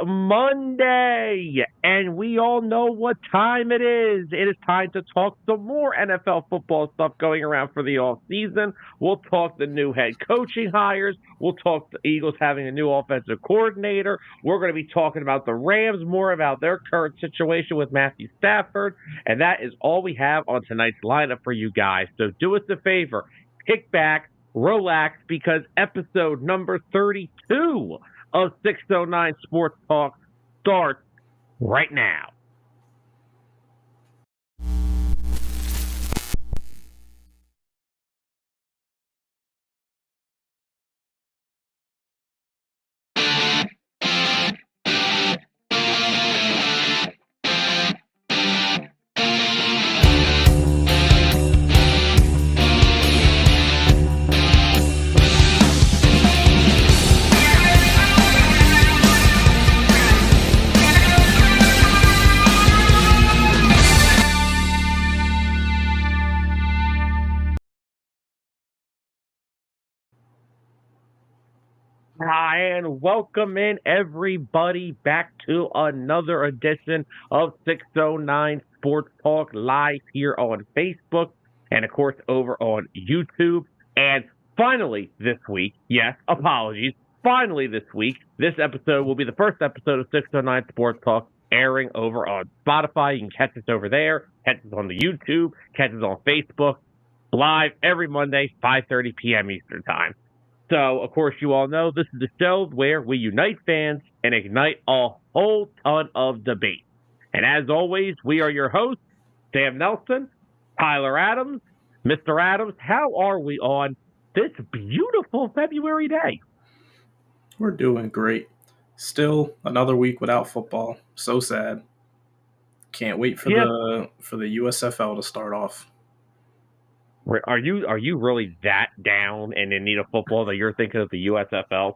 Monday, and we all know what time it is. It is time to talk some more NFL football stuff going around for the offseason. We'll talk the new head coaching hires. We'll talk the Eagles having a new offensive coordinator. We're going to be talking about the Rams, more about their current situation with Matthew Stafford, and that is all we have on tonight's lineup for you guys. So do us a favor, kick back, relax, because episode number 32 of 609 Sports Talk starts right now. Hi, and welcome in everybody back to another edition of 609 Sports Talk live here on Facebook and, of course, over on YouTube. And finally this week, yes, apologies, finally this week, this episode will be the first episode of 609 Sports Talk airing over on Spotify. You can catch us over there, catch us on the YouTube, catch us on Facebook, live every Monday, 5:30 p.m. Eastern Time. So, of course, you all know this is the show where we unite fans and ignite a whole ton of debate. And as always, we are your hosts, Sam Nelson, Tyler Adams. Mr. Adams, how are we on this beautiful February day? We're doing great. Still another week without football. So sad. Can't wait for the USFL to start off. Are you really that down and in need of football that you're thinking of the USFL?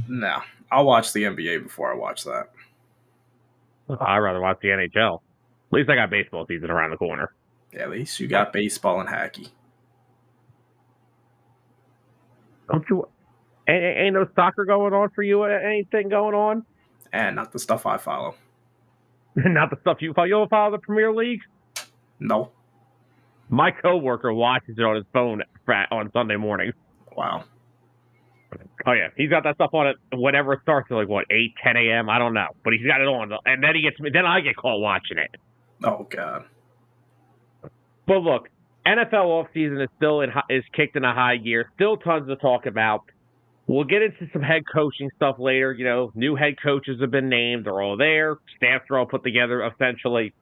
No, I'll watch the NBA before I watch that. I'd rather watch the NHL. At least I got baseball season around the corner. Yeah, at least you got baseball and hockey. Don't you? Ain't no soccer going on for you? Anything going on? And not the stuff I follow. Not the stuff you follow. You don't follow the Premier League? No. My coworker watches it on his phone on Sunday morning. Wow. Oh, yeah. He's got that stuff on it whenever it starts at 8, 10 a.m. I don't know. But he's got it on. And then I get caught watching it. Oh, God. But look, NFL offseason is kicked in a high gear. Still tons to talk about. We'll get into some head coaching stuff later. You know, new head coaches have been named. They're all there. Staffs are all put together, essentially.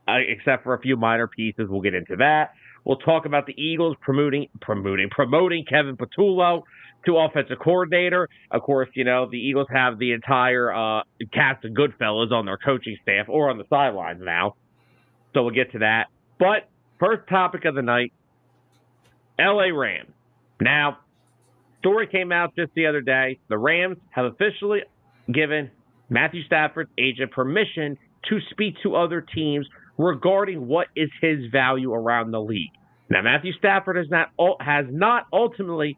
Except for a few minor pieces. We'll get into that. We'll talk about the Eagles promoting Kevin Patullo to offensive coordinator. Of course, you know, the Eagles have the entire cast of Goodfellas on their coaching staff or on the sidelines now. So we'll get to that. But first topic of the night, LA Rams. Now, story came out just the other day. The Rams have officially given Matthew Stafford's agent permission to speak to other teams regarding what is his value around the league. Now, Matthew Stafford has not ultimately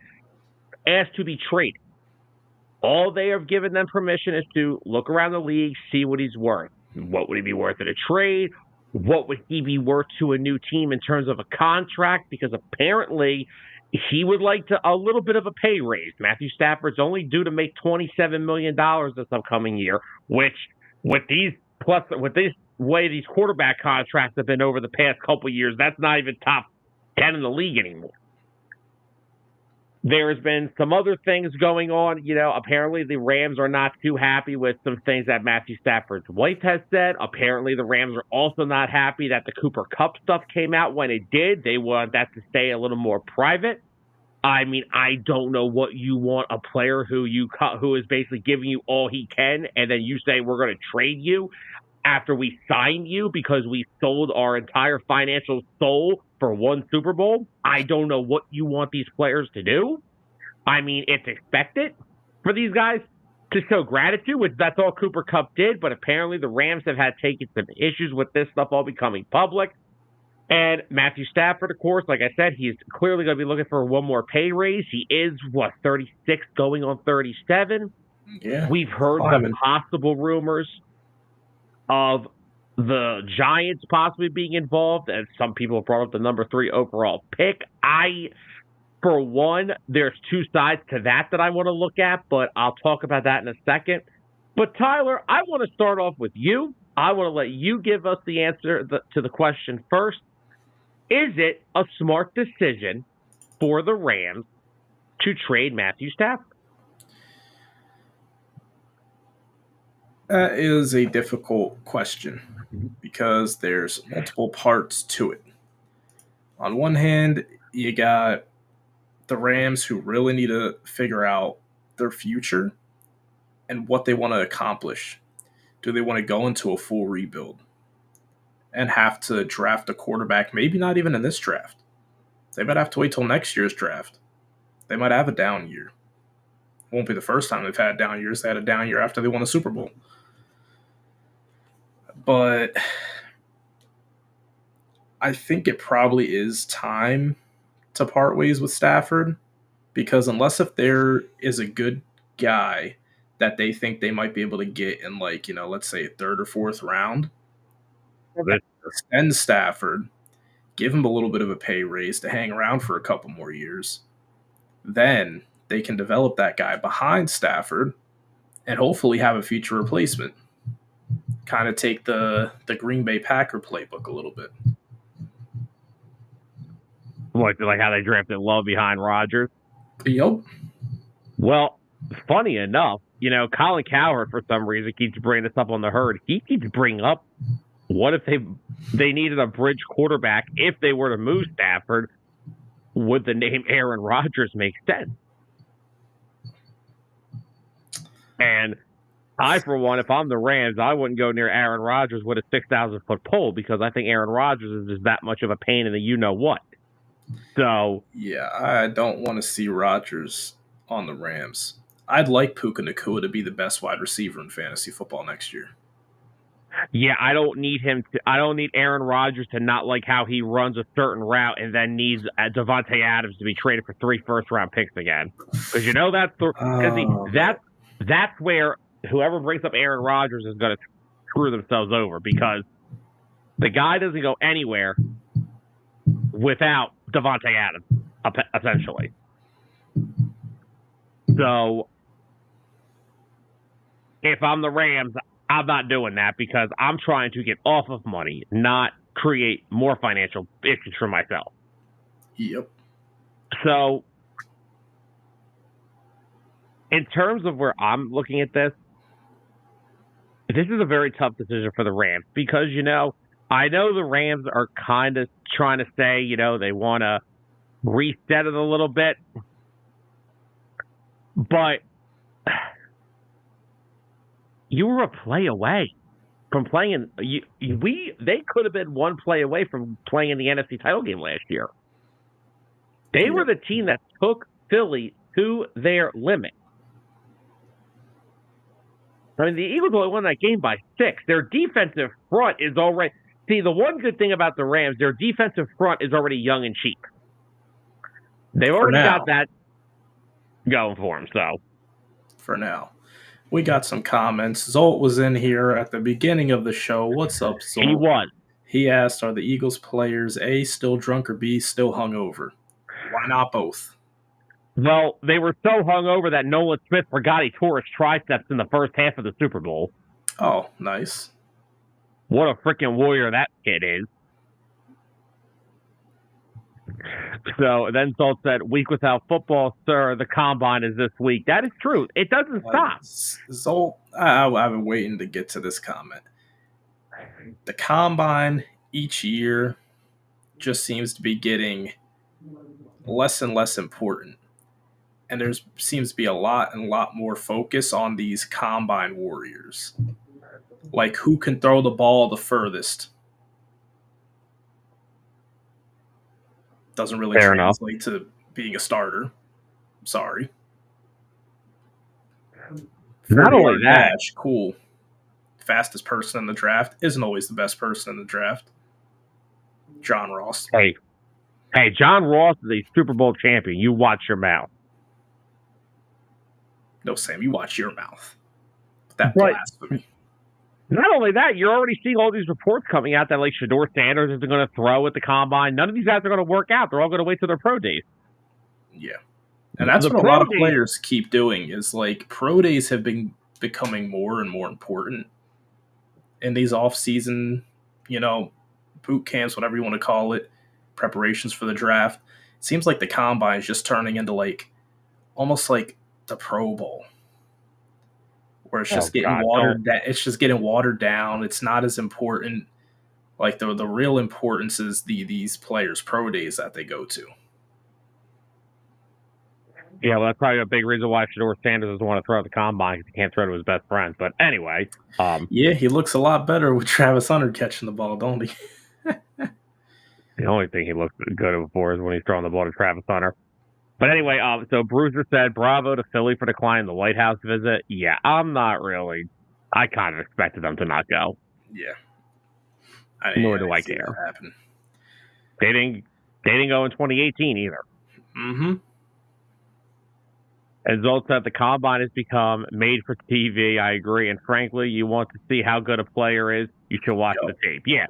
asked to be traded. All they have given them permission is to look around the league, see what he's worth. What would he be worth in a trade? What would he be worth to a new team in terms of a contract? Because apparently he would like a little bit of a pay raise. Matthew Stafford's only due to make $27 million this upcoming year, which with this way these quarterback contracts have been over the past couple of years, that's not even top 10 in the league anymore. There's been some other things going on. You know, apparently the Rams are not too happy with some things that Matthew Stafford's wife has said. Apparently the Rams are also not happy that the Cooper Kupp stuff came out when it did. They want that to stay a little more private. I mean, I don't know what you want a player who is basically giving you all he can, and then you say we're going to trade you after we signed you because we sold our entire financial soul for one Super Bowl. I don't know what you want these players to do. I mean, it's expected for these guys to show gratitude, which that's all Cooper Kupp did, but apparently the Rams have had taken some issues with this stuff all becoming public. And Matthew Stafford, of course, like I said, he's clearly going to be looking for one more pay raise. He is, 36 going on 37. Yeah. We've heard the possible rumors of the Giants possibly being involved, and some people have brought up the number 3 overall pick. For one, there's two sides to that I want to look at, but I'll talk about that in a second. But Tyler, I want to start off with you. I want to let you give us the answer to the question first. Is it a smart decision for the Rams to trade Matthew Stafford? That is a difficult question because there's multiple parts to it. On one hand, you got the Rams who really need to figure out their future and what they want to accomplish. Do they want to go into a full rebuild and have to draft a quarterback, maybe not even in this draft? They might have to wait till next year's draft. They might have a down year. It won't be the first time they've had down years. They had a down year after they won the Super Bowl. But I think it probably is time to part ways with Stafford, because unless if there is a good guy that they think they might be able to get in, like, let's say a third or fourth round, extend Stafford, give him a little bit of a pay raise to hang around for a couple more years, then they can develop that guy behind Stafford and hopefully have a future replacement. Kind of take the Green Bay Packer playbook a little bit. Like how they drafted Love behind Rodgers? Yep. Well, funny enough, Colin Cowherd, for some reason, keeps bringing this up on the herd. He keeps bringing up, what if they needed a bridge quarterback if they were to move Stafford? Would the name Aaron Rodgers make sense? And I, for one, if I'm the Rams, I wouldn't go near Aaron Rodgers with a 6,000-foot pole, because I think Aaron Rodgers is just that much of a pain in the you-know-what. So yeah, I don't want to see Rodgers on the Rams. I'd like Puka Nacua to be the best wide receiver in fantasy football next year. Yeah, I don't need Aaron Rodgers to not like how he runs a certain route and then needs Devontae Adams to be traded for 3 first-round picks again. Because that's where whoever brings up Aaron Rodgers is going to screw themselves over, because the guy doesn't go anywhere without Devontae Adams, essentially. So if I'm the Rams, I'm not doing that, because I'm trying to get off of money, not create more financial issues for myself. Yep. So in terms of where I'm looking at this is a very tough decision for the Rams, because, I know the Rams are kind of trying to say, they want to reset it a little bit. But you were a play away from playing. They could have been one play away from playing in the NFC title game last year. They were the team that took Philly to their limit. I mean, the Eagles only won that game by 6. Their defensive front is already... See, the one good thing about the Rams, their defensive front is already young and cheap. They've already got that going for them, so... For now. We got some comments. Zolt was in here at the beginning of the show. What's up, Zolt? He was. He asked, are the Eagles players A, still drunk, or B, still hungover? Why not both? Well, they were so hungover that Nolan Smith forgot he tore his triceps in the first half of the Super Bowl. Oh, nice. What a freaking warrior that kid is. So then Zolt said, week without football, sir, the combine is this week. That is true. It doesn't stop. Zolt, I've been waiting to get to this comment. The combine each year just seems to be getting less and less important. And there seems to be a lot more focus on these combine warriors. Like, who can throw the ball the furthest? Doesn't really translate to being a starter. Sorry. Not only that. Cool. Fastest person in the draft isn't always the best person in the draft. John Ross. Hey, John Ross is a Super Bowl champion. You watch your mouth. No, Sam, you watch your mouth. That But blasphemy. not only that, you're already seeing all these reports coming out that like Shedeur Sanders isn't going to throw at the combine. None of these guys are going to work out. They're all going to wait till their pro days. Yeah. And that's The what a pro lot of days- players keep doing is like pro days have been becoming more and more important in these off-season, boot camps, whatever you want to call it, preparations for the draft. It seems like the combine is just turning into like almost like the Pro Bowl, where it's just getting watered down. It's just getting watered down. It's not as important. Like the real importance is these players' pro days that they go to. Yeah, well, that's probably a big reason why Shedeur Sanders doesn't want to throw at the combine because he can't throw to his best friend. But anyway, yeah, he looks a lot better with Travis Hunter catching the ball, don't he? The only thing he looks good for is when he's throwing the ball to Travis Hunter. But anyway, so Bruiser said, bravo to Philly for declining the White House visit. Yeah, I'm not really. I kind of expected them to not go. Yeah. Nor do I care. They didn't go in 2018 either. Mm-hmm. As Zolt said, the combine has become made for TV. I agree. And frankly, you want to see how good a player is, you should watch the tape. Yeah.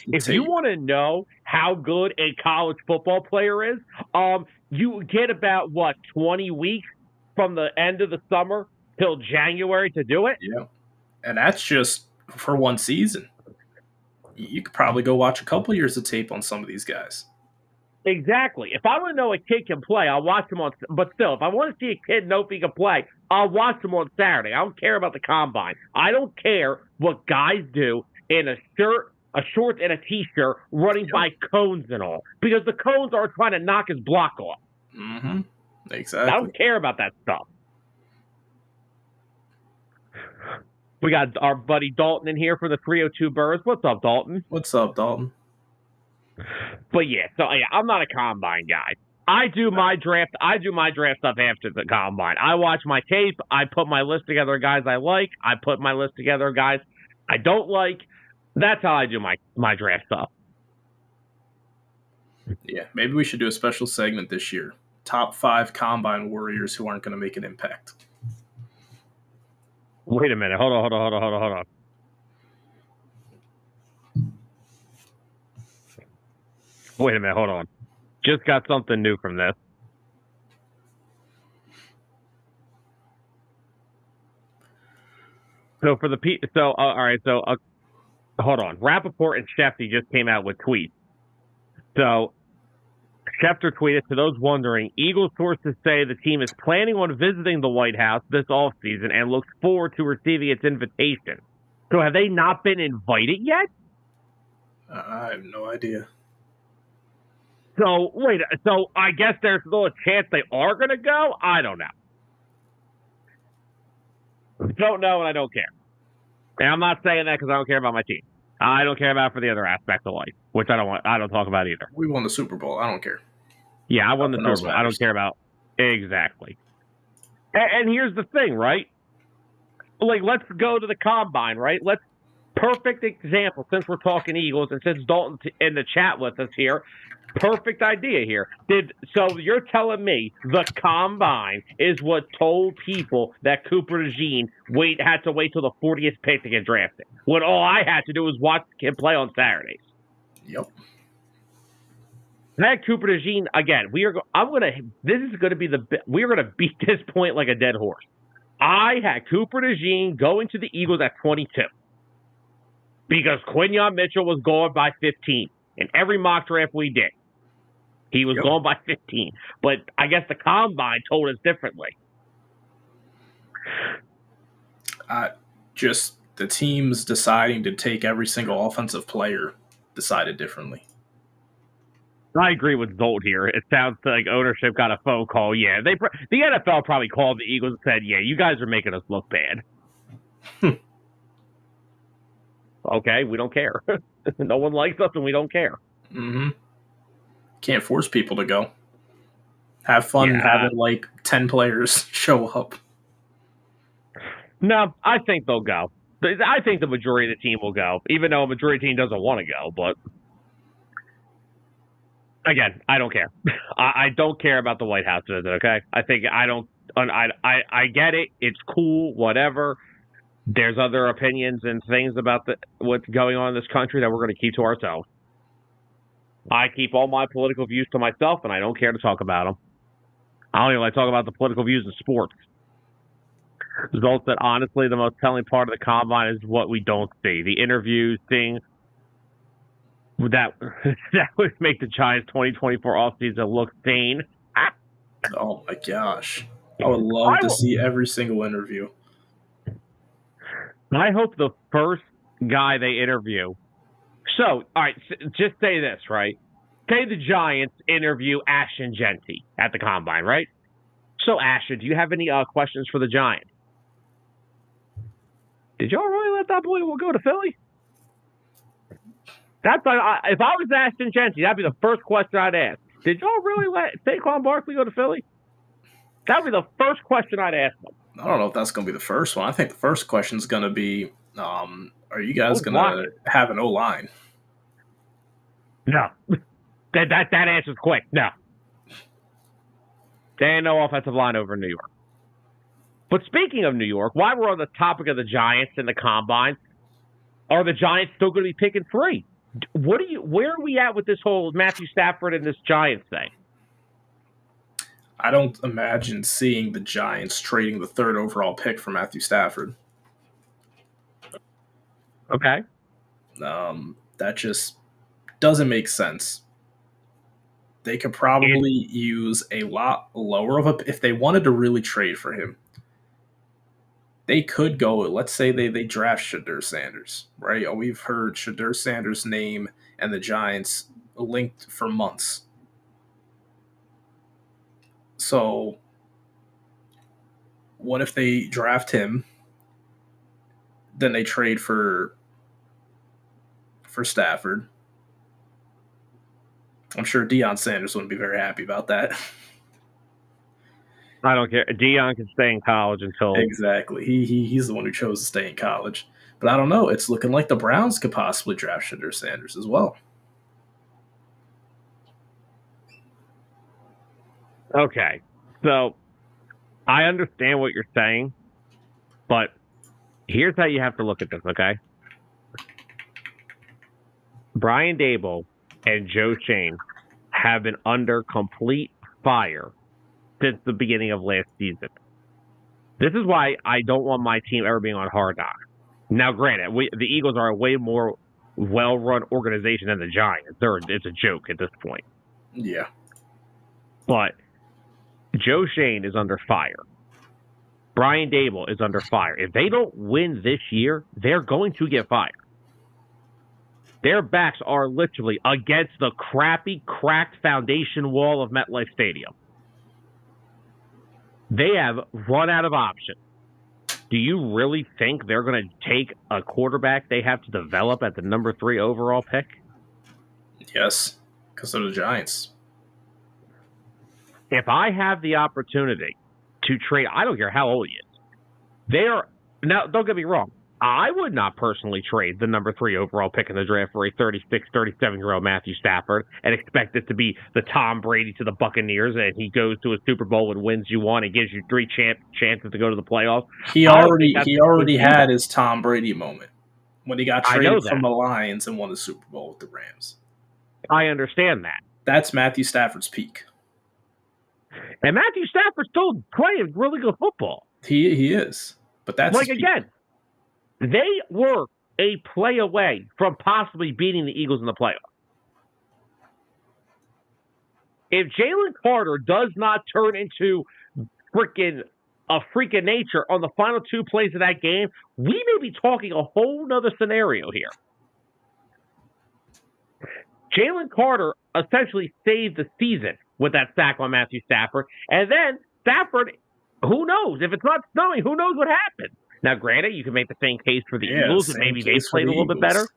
If you want to know how good a college football player is, you get about, 20 weeks from the end of the summer till January to do it? Yeah. And that's just for one season. You could probably go watch a couple years of tape on some of these guys. Exactly. If I want to know a kid can play, I'll watch him on. But still, if I want to see a kid know if he can play, I'll watch him on Saturday. I don't care about the combine. I don't care what guys do in a shirt, a shorts, and a t-shirt running by cones and all, because the cones are trying to knock his block off. Mm-hmm. Exactly. I don't care about that stuff. We got our buddy Dalton in here for the 302 Birds. What's up, Dalton? What's up, Dalton? But yeah, I'm not a combine guy. I do my draft stuff after the combine. I watch my tape. I put my list together of guys I like. I put my list together of guys I don't like. That's how I do my draft stuff. Yeah, maybe we should do a special segment this year. Top 5 combine warriors who aren't going to make an impact. Wait a minute. Hold on. Wait a minute. Hold on. Just got something new from this. So for the all right. So hold on. Rappaport and Shefty just came out with tweets. So Schefter tweeted, to those wondering, Eagles sources say the team is planning on visiting the White House this offseason and looks forward to receiving its invitation. So have they not been invited yet? I have no idea. So, I guess there's still a chance they are going to go? I don't know. Don't know, and I don't care. And I'm not saying that because I don't care about my team. I don't care about it for the other aspects of life, which I don't talk about either. We won the Super Bowl. I don't care. Yeah, I won the Super Bowl. I don't care about exactly. And here's the thing, right? Let's go to the combine, right? Perfect example, since we're talking Eagles, and since Dalton's in the chat with us here, perfect idea here. So you're telling me the combine is what told people that Cooper DeJean had to wait till the 40th pick to get drafted, when all I had to do was watch the kid play on Saturdays? Yep. That Cooper DeJean again. We're gonna beat this point like a dead horse. I had Cooper DeJean going to the Eagles at 22 because Quinyon Mitchell was going by 15 in every mock draft we did. He was going by 15, but I guess the combine told us differently. Just the teams deciding to take every single offensive player decided differently. I agree with Zolt here. It sounds like ownership got a phone call. Yeah, the NFL probably called the Eagles and said, "Yeah, you guys are making us look bad." Okay, we don't care. No one likes us, and we don't care. Mm-hmm. Can't force people to go. Have fun having 10 players show up. No, I think they'll go. I think the majority of the team will go, even though a majority of the team doesn't want to go. But Again, I don't care. I don't care about the White House visit. Okay, I think I don't. I get it. It's cool. Whatever. There's other opinions and things about what's going on in this country that we're going to keep to ourselves. I keep all my political views to myself, and I don't care to talk about them. I don't even like to talk about the political views in sports. Results that honestly, the most telling part of the combine is what we don't see. The interviews, thing that would make the Giants 2024 offseason look sane. Oh my gosh. I would love to see every single interview. I hope the first guy they interview. So, all right, just say this, right? Say the Giants interview Ashton Genty at the combine, right? So, Ashton, do you have any questions for the Giants? Did y'all really let that boy go to Philly? That's if I was Ashton Genty, that'd be the first question I'd ask. Did y'all really let Saquon Barkley go to Philly? That'd be the first question I'd ask them. I don't know if that's going to be the first one. I think the first question is going to be, are you guys going to have an O-line? No. That answer's quick. No. There ain't no offensive line over in New York. But speaking of New York, while we're on the topic of the Giants and the combine, are the Giants still going to be picking 3? Where are we at with this whole Matthew Stafford and this Giants thing? I don't imagine seeing the Giants trading the 3rd overall pick for Matthew Stafford. Okay. That just doesn't make sense. They could probably use a lot lower of if they wanted to really trade for him. They could go, let's say they draft Shedeur Sanders, right? Oh, we've heard Shedeur Sanders' name and the Giants linked for months. So what if they draft him, then they trade for Stafford? I'm sure Deion Sanders wouldn't be very happy about that. I don't care. Deion can stay in college until... Exactly. He's the one who chose to stay in college. But I don't know. It's looking like the Browns could possibly draft Shedeur Sanders as well. Okay. So I understand what you're saying, but here's how you have to look at this, okay? Brian Daboll and Joe Schoen have been under complete fire since the beginning of last season. This is why I don't want my team ever being on Hard Knocks. Now, granted, the Eagles are a way more well-run organization than the Giants. It's a joke at this point. Yeah. But Joe Schoen is under fire. Brian Daboll is under fire. If they don't win this year, they're going to get fired. Their backs are literally against the crappy, cracked foundation wall of MetLife Stadium. They have run out of options. Do you really think they're going to take a quarterback they have to develop at the number 3 overall pick? Yes, because they're the Giants. If I have the opportunity to trade, I don't care how old he is. Now, don't get me wrong. I would not personally trade the number 3 overall pick in the draft for a 36, 37-year-old Matthew Stafford and expect it to be the Tom Brady to the Buccaneers and he goes to a Super Bowl and wins you one and gives you 3 chances to go to the playoffs. He already had his Tom Brady moment when he got traded from the Lions and won the Super Bowl with the Rams. I understand that. That's Matthew Stafford's peak. And Matthew Stafford's still playing really good football. He is. But that's again, they were a play away from possibly beating the Eagles in the playoffs. If Jalen Carter does not turn into a freak of nature on the final 2 plays of that game, we may be talking a whole nother scenario here. Jalen Carter essentially saved the season with that sack on Matthew Stafford. And then Stafford, who knows? If it's not snowing, who knows what happened? Now, granted, you can make the same case for the Eagles, and maybe they played a little bit better.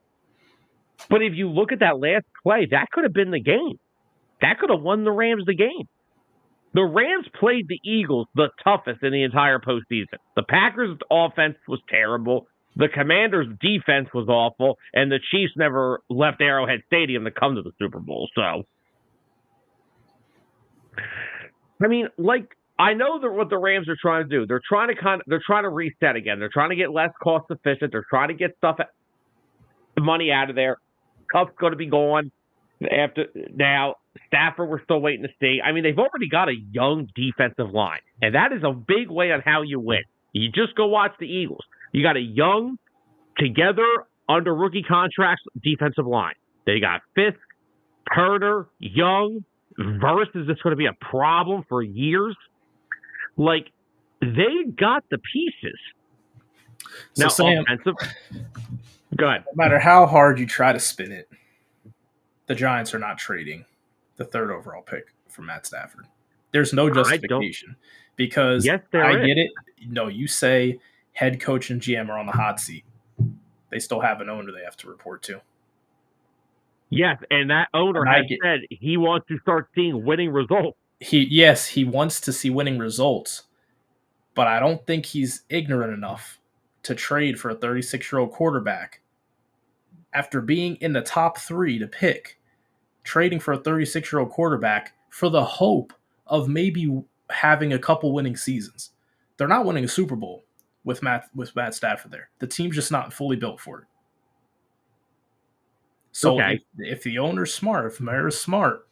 But if you look at that last play, that could have been the game. That could have won the Rams the game. The Rams played the Eagles the toughest in the entire postseason. The Packers' offense was terrible. The Commanders' defense was awful. And the Chiefs never left Arrowhead Stadium to come to the Super Bowl. So I mean, like I know that what the Rams are trying to do. They're trying to reset again. They're trying to get less cost efficient. They're trying to get money out of there. Cup's going to be gone after now. Stafford, we're still waiting to see. I mean, they've already got a young defensive line, and that is a big way on how you win. You just go watch the Eagles. You got a young, together under rookie contracts defensive line. They got Fisk, Turner, Young. Verse is just going to be a problem for years. Like, they got the pieces. So Now, Sam, offensive. Go ahead. no matter how hard you try to spin it, the Giants are not trading the 3rd overall pick for Matt Stafford. There's no justification because Yes, I get it. No, you say head coach and GM are on the hot seat. They still have an owner they have to report to. Yes, and that owner has said he wants to start seeing winning results. He wants to see winning results, but I don't think he's ignorant enough to trade for a 36-year-old quarterback after being in the top 3 to pick. Trading for a 36-year-old quarterback for the hope of maybe having a couple winning seasons. They're not winning a Super Bowl with Matt Stafford there. The team's just not fully built for it. So if the owner's smart, if Mara's smart,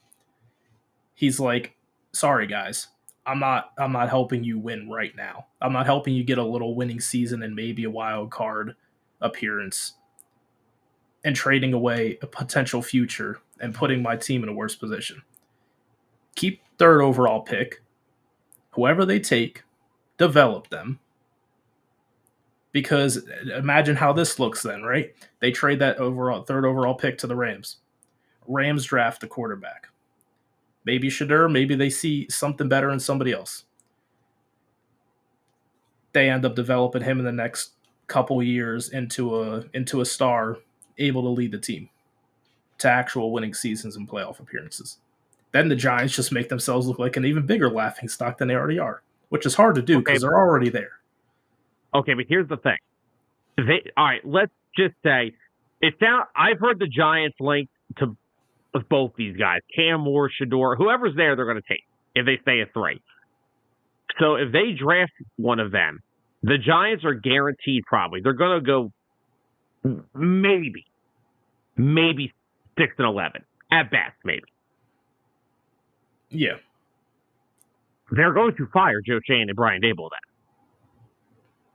he's like, sorry guys, I'm not helping you win right now. I'm not helping you get a little winning season and maybe a wild card appearance and trading away a potential future and putting my team in a worse position. Keep 3rd overall pick. Whoever they take, develop them. Because imagine how this looks then, right? They trade that 3rd overall pick to the Rams. Rams draft the quarterback. Maybe Shadur, maybe they see something better in somebody else. They end up developing him in the next couple years into a star, able to lead the team to actual winning seasons and playoff appearances. Then the Giants just make themselves look like an even bigger laughingstock than they already are, which is hard to do because they're already there. Okay, but here's the thing. All right, let's just say I've heard the Giants linked to both these guys, Cam Moore, Shador, whoever's there, they're going to take if they stay at 3. So if they draft one of them, the Giants are guaranteed probably. They're going to go maybe 6-11 at best, maybe. Yeah. They're going to fire Joe Shane and Brian Daboll then.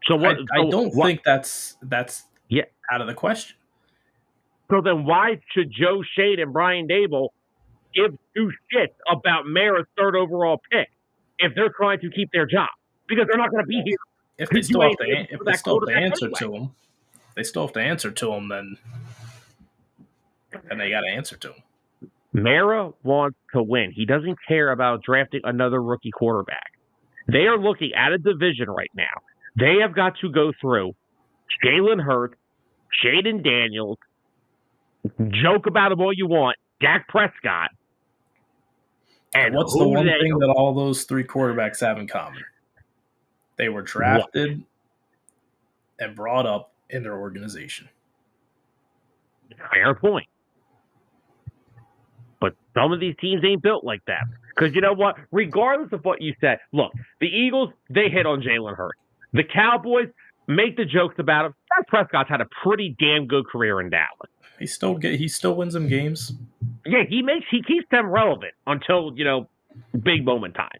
So what? I don't think that's out of the question. So then why should Joe Shade and Brian Daboll give 2 shits about Mara's 3rd overall pick if they're trying to keep their job? Because they're not going to be here. If they still have to answer to him, then they got to answer to him. Mara wants to win. He doesn't care about drafting another rookie quarterback. They are looking at a division right now. They have got to go through Jalen Hurts, Shaden Daniels, joke about him all you want, Dak Prescott. And what's the one thing that all those 3 quarterbacks have in common? They were drafted and brought up in their organization. Fair point. But some of these teams ain't built like that. Because you know what? Regardless of what you said, look, the Eagles, they hit on Jalen Hurts. The Cowboys make the jokes about him. Dak Prescott's had a pretty damn good career in Dallas. He still wins them games. Yeah, he keeps them relevant until, big moment time.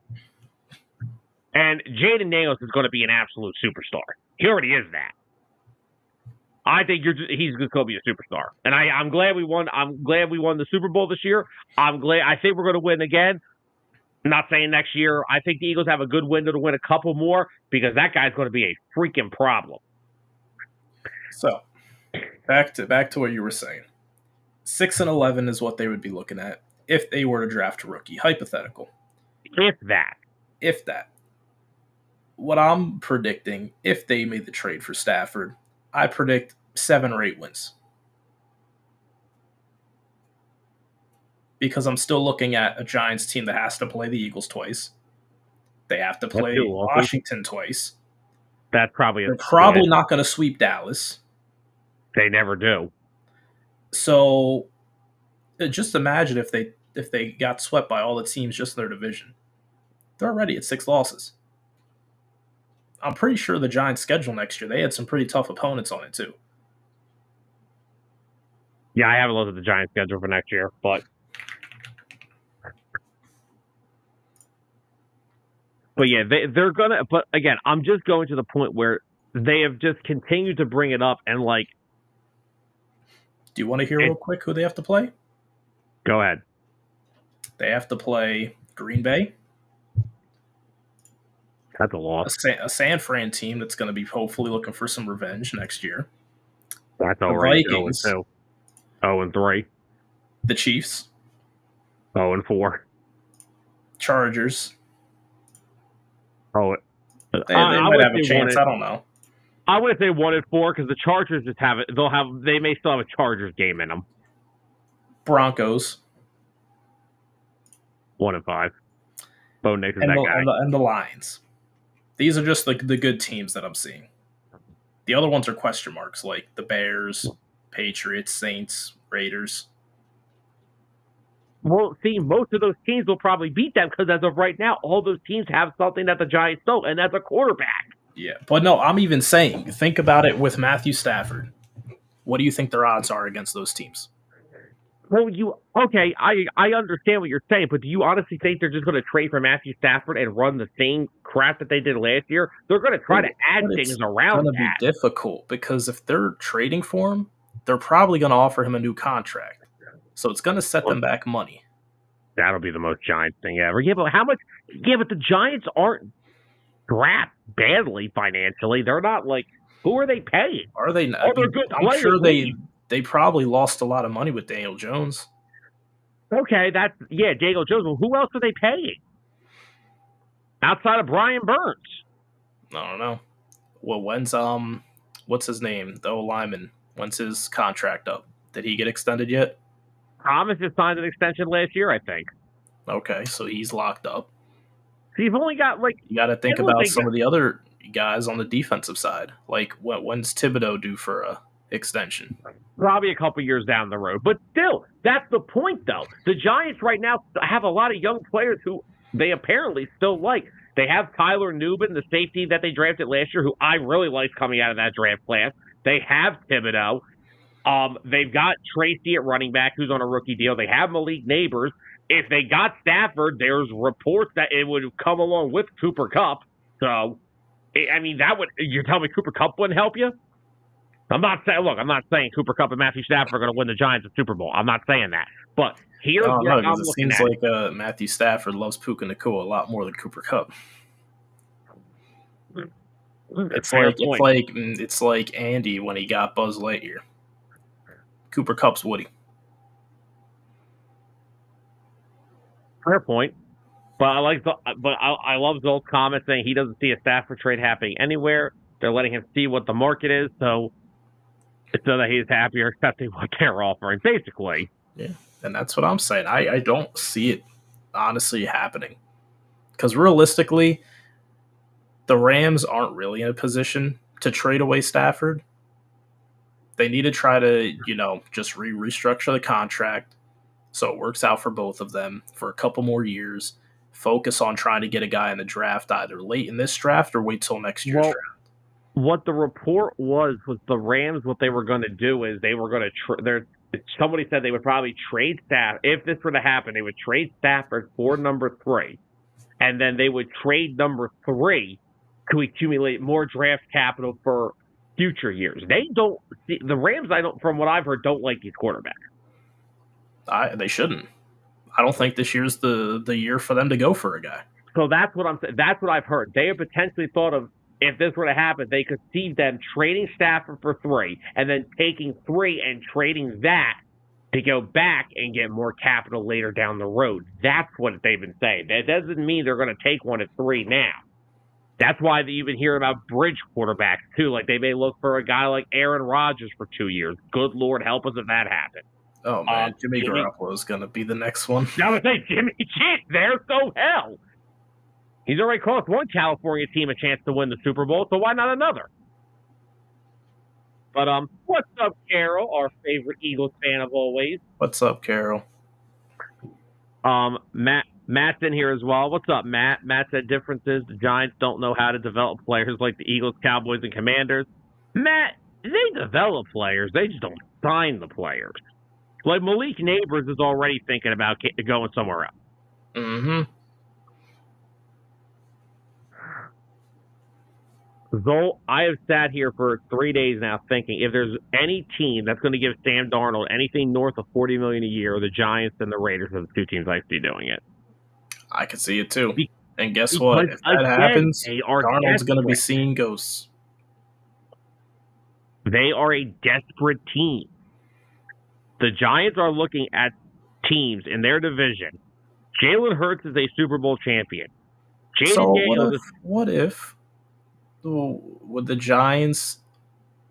And Jaden Daniels is going to be an absolute superstar. He already is that. I think he's going to be a superstar, and I'm glad we won. I'm glad we won the Super Bowl this year. I think we're going to win again. I'm not saying next year. I think the Eagles have a good window to win a couple more because that guy's going to be a freaking problem. So, back to what you were saying. 6-11 is what they would be looking at if they were to draft a rookie. Hypothetical. If that. What I'm predicting, if they made the trade for Stafford, I predict 7 or 8 wins. Because I'm still looking at a Giants team that has to play the Eagles twice. They have to play Washington twice. That's probably They're probably not going to sweep Dallas. They never do. So just imagine if if they got swept by all the teams just in their division. They're already at 6 losses. I'm pretty sure the Giants' schedule next year, they had some pretty tough opponents on it too. Yeah, I haven't looked at the Giants' schedule for next year, but yeah, they're gonna. But again, I'm just going to the point where they have just continued to bring it up, and like, do you want to hear real quick who they have to play? Go ahead. They have to play Green Bay. That's a loss. A San Fran team that's going to be hopefully looking for some revenge next year. That's all right. 0-2. 0-3. The Chiefs. 0-4. Chargers. Oh, they might have a chance. I don't know. I would say 1-4 because the Chargers just have it. They may still have a Chargers game in them. Broncos. 1-5. Bo Nix is that guy. And the Lions. These are just like the good teams that I'm seeing. The other ones are question marks, like the Bears, Patriots, Saints, Raiders. Well, see, most of those teams will probably beat them because as of right now, all those teams have something that the Giants don't, and that's a quarterback. Yeah, but no, I'm even saying, think about it with Matthew Stafford. What do you think their odds are against those teams? Well, I understand what you're saying, but do you honestly think they're just going to trade for Matthew Stafford and run the same crap that they did last year? They're going to try to add things around that. It's going to be difficult because if they're trading for him, they're probably going to offer him a new contract. So it's going to set them back money. That'll be the most Giants thing ever. Yeah, but how much? Yeah, but the Giants aren't strapped badly financially. They're not like, who are they paying? Are they not? I'm sure they probably lost a lot of money with Daniel Jones. Okay, Daniel Jones. Well, who else are they paying? Outside of Brian Burns? I don't know. Well, when's what's his name? The O-lineman. When's his contract up? Did he get extended yet? Thomas just signed an extension last year, I think. Okay, so he's locked up. So you've only got you got to think about some of the other guys on the defensive side. Like when's Thibodeau due for a extension? Probably a couple years down the road. But still, that's the point, though. The Giants right now have a lot of young players who they apparently still like. They have Tyler Nubin, the safety that they drafted last year, who I really liked coming out of that draft class. They have Thibodeau. They've got Tracy at running back, who's on a rookie deal. They have Malik Neighbors. If they got Stafford, there's reports that it would come along with Cooper Kupp. So, I mean, you're telling me Cooper Kupp wouldn't help you? I'm not saying Cooper Kupp and Matthew Stafford are going to win the Giants a Super Bowl. I'm not saying that. But here's where I'm looking at. It seems like Matthew Stafford loves Puka Nacua a lot more than Cooper Kupp. It's like Andy when he got Buzz Lightyear. Cooper Kupp's Woody. Fair point. But I love Zolt's comment saying he doesn't see a Stafford trade happening anywhere. They're letting him see what the market is, so that he's happier accepting what they're offering, basically. Yeah, and that's what I'm saying. I don't see it honestly happening. Because realistically, the Rams aren't really in a position to trade away Stafford. They need to try to, just restructure the contract so it works out for both of them for a couple more years. Focus on trying to get a guy in the draft either late in this draft or wait till next year's draft. What the report was the Rams, what they were going to do is they were going to somebody said they would probably trade Stafford. If this were to happen, they would trade Stafford for number 3. And then they would trade number 3 to accumulate more draft capital for future years. They don't see the Rams. From what I've heard, don't like these quarterbacks. They shouldn't. I don't think this year's the year for them to go for a guy. So that's what I'm saying. That's what I've heard. They have potentially thought of, if this were to happen, they could see them trading Stafford for 3 and then taking 3 and trading that to go back and get more capital later down the road. That's what they've been saying. That doesn't mean they're going to take one at 3 now. That's why you've been hearing about bridge quarterbacks, too. Like, they may look for a guy like Aaron Rodgers for 2 years. Good Lord, help us if that happens. Oh, man. Jimmy Garoppolo is going to be the next one. I would say Jimmy G. There, so hell. He's already cost one California team a chance to win the Super Bowl, so why not another? But what's up, Carol, our favorite Eagles fan of always? What's up, Carol? Matt's in here as well. What's up, Matt? Matt said differences. The Giants don't know how to develop players like the Eagles, Cowboys, and Commanders. Matt, they develop players. They just don't sign the players. Like Malik Neighbors is already thinking about going somewhere else. Mm-hmm. Zol, I have sat here for 3 days now thinking if there's any team that's going to give Sam Darnold anything north of $40 million a year, the Giants and the Raiders are the two teams I see doing it. I can see it too. And guess what? If that happens, Darnold's going to be seeing ghosts. They are a desperate team. The Giants are looking at teams in their division. Jalen Hurts is a Super Bowl champion. So what if would the Giants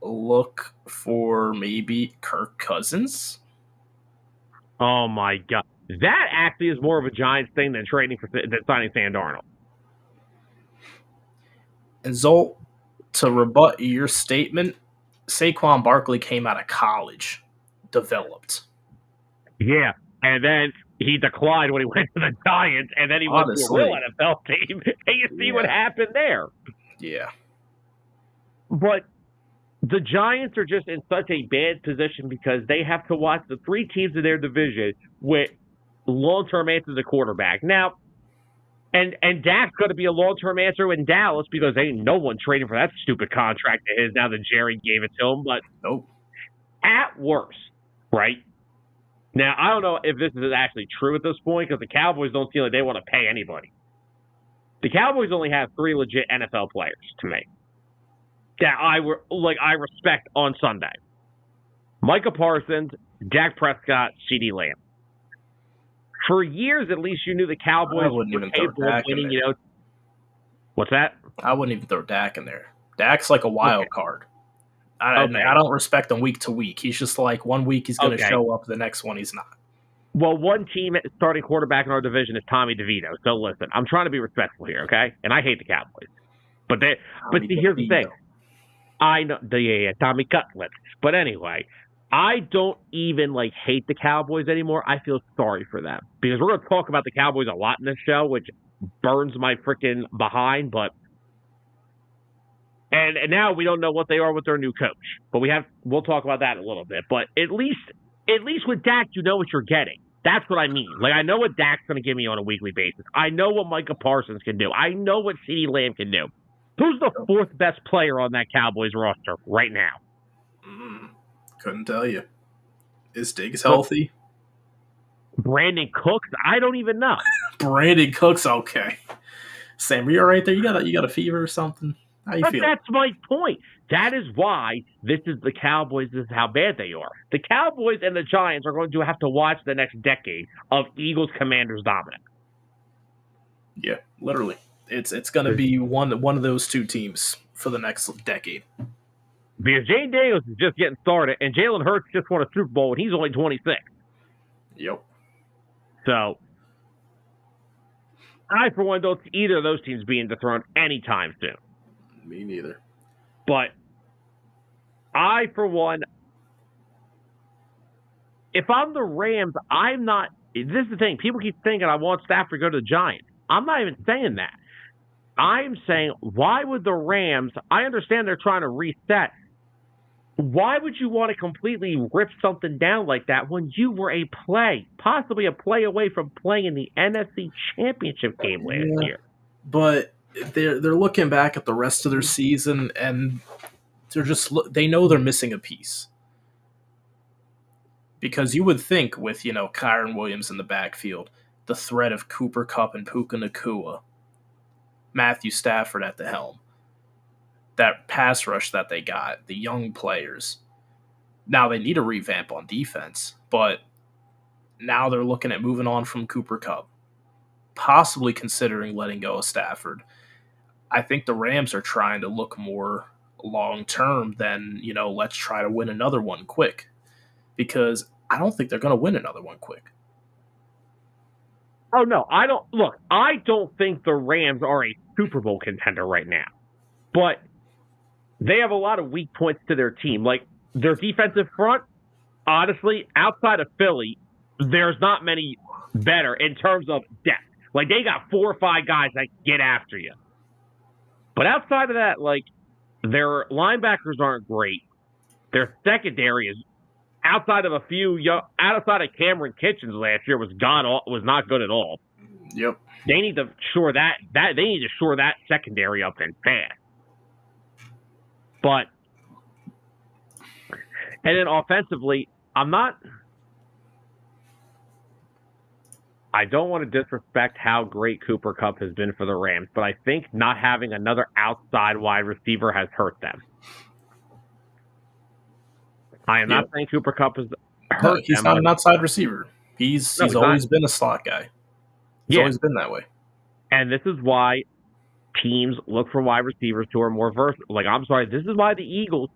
look for maybe Kirk Cousins? Oh my God. That actually is more of a Giants thing than signing Sam Darnold. And Zolt, to rebut your statement, Saquon Barkley came out of college, developed. Yeah, and then he declined when he went to the Giants, and then he went to a real NFL team, and you see what happened there. Yeah. But the Giants are just in such a bad position because they have to watch the three teams in their division with long-term answers at quarterback. Now, and Dak's going to be a long-term answer in Dallas because ain't no one trading for that stupid contract of his now that Jerry gave it to him. But at worst, right? Now, I don't know if this is actually true at this point because the Cowboys don't feel like they want to pay anybody. The Cowboys only have 3 legit NFL players to me that I respect on Sunday. Micah Parsons, Dak Prescott, CeeDee Lamb. For years, at least, you knew the Cowboys were capable of winning. What's that? I wouldn't even throw Dak in there. Dak's like a wild card. I don't respect him week to week. He's just like 1 week he's going to show up, the next one he's not. Well, one team starting quarterback in our division is Tommy DeVito. So listen, I'm trying to be respectful here, okay? And I hate the Cowboys, but here's the thing. I know, Tommy Cutlets. But anyway, I don't even hate the Cowboys anymore. I feel sorry for them because we're going to talk about the Cowboys a lot in this show, which burns my freaking behind. But and now we don't know what they are with their new coach, but we'll talk about that in a little bit. But at least with Dak, you know what you're getting. That's what I mean. I know what Dak's going to give me on a weekly basis. I know what Micah Parsons can do. I know what CeeDee Lamb can do. Who's the 4th best player on that Cowboys roster right now? Couldn't tell you. Is Diggs healthy? Brandon Cooks? I don't even know. Brandon Cooks, okay. Sam, are you all right there? You got a fever or something? How you feel? That's my point. That is why this is the Cowboys. This is how bad they are. The Cowboys and the Giants are going to have to watch the next decade of Eagles-Commanders dominance. Yeah, literally. It's going to be one of those two teams for the next decade. Because Jane Daniels is just getting started, and Jalen Hurts just won a Super Bowl, and he's only 26. Yep. So, I, for one, don't see either of those teams being dethroned anytime soon. Me neither. But I, for one, if I'm the Rams, I'm not. This is the thing. People keep thinking I want Stafford to go to the Giants. I'm not even saying that. I'm saying, why would the Rams, I understand they're trying to reset. Why would you want to completely rip something down like that when you were possibly a play away from playing in the NFC Championship game last year? But they're looking back at the rest of their season, and they know they're missing a piece. Because you would think with, Kyron Williams in the backfield, the threat of Cooper Kupp and Puka Nacua, Matthew Stafford at the helm, that pass rush that they got, the young players. Now they need a revamp on defense, but now they're looking at moving on from Cooper Kupp, possibly considering letting go of Stafford. I think the Rams are trying to look more long-term than, let's try to win another one quick, because I don't think they're going to win another one quick. Oh, no, I don't think the Rams are a Super Bowl contender right now. But they have a lot of weak points to their team. Their defensive front, honestly, outside of Philly, there's not many better in terms of depth. Like, they got 4 or 5 guys that get after you. But outside of that, like, their linebackers aren't great. Their secondary is, outside of outside of Cameron Kitchens last year, was not good at all. Yep. They need to shore that secondary up and fast. But, and then offensively, I don't want to disrespect how great Cooper Kupp has been for the Rams, but I think not having another outside wide receiver has hurt them. I am not saying Cooper Kupp has hurt them. He's not an outside receiver. He's always been a slot guy. He's always been that way. And this is why teams look for wide receivers who are more versatile. Like, I'm sorry, this is why the Eagles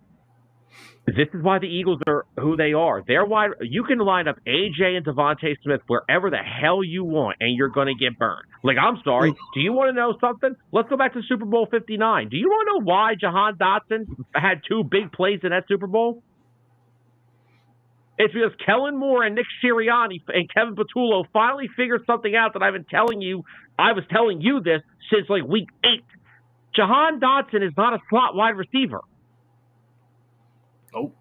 are who they are. They're wide. You can line up AJ and Devontae Smith wherever the hell you want, and you're going to get burned. Like, I'm sorry. Do you want to know something? Let's go back to Super Bowl 59. Do you want to know why Jahan Dotson had 2 big plays in that Super Bowl? It's because Kellen Moore and Nick Sirianni and Kevin Patullo finally figured something out that I was telling you this since like week 8. Jahan Dotson is not a slot wide receiver. Nope.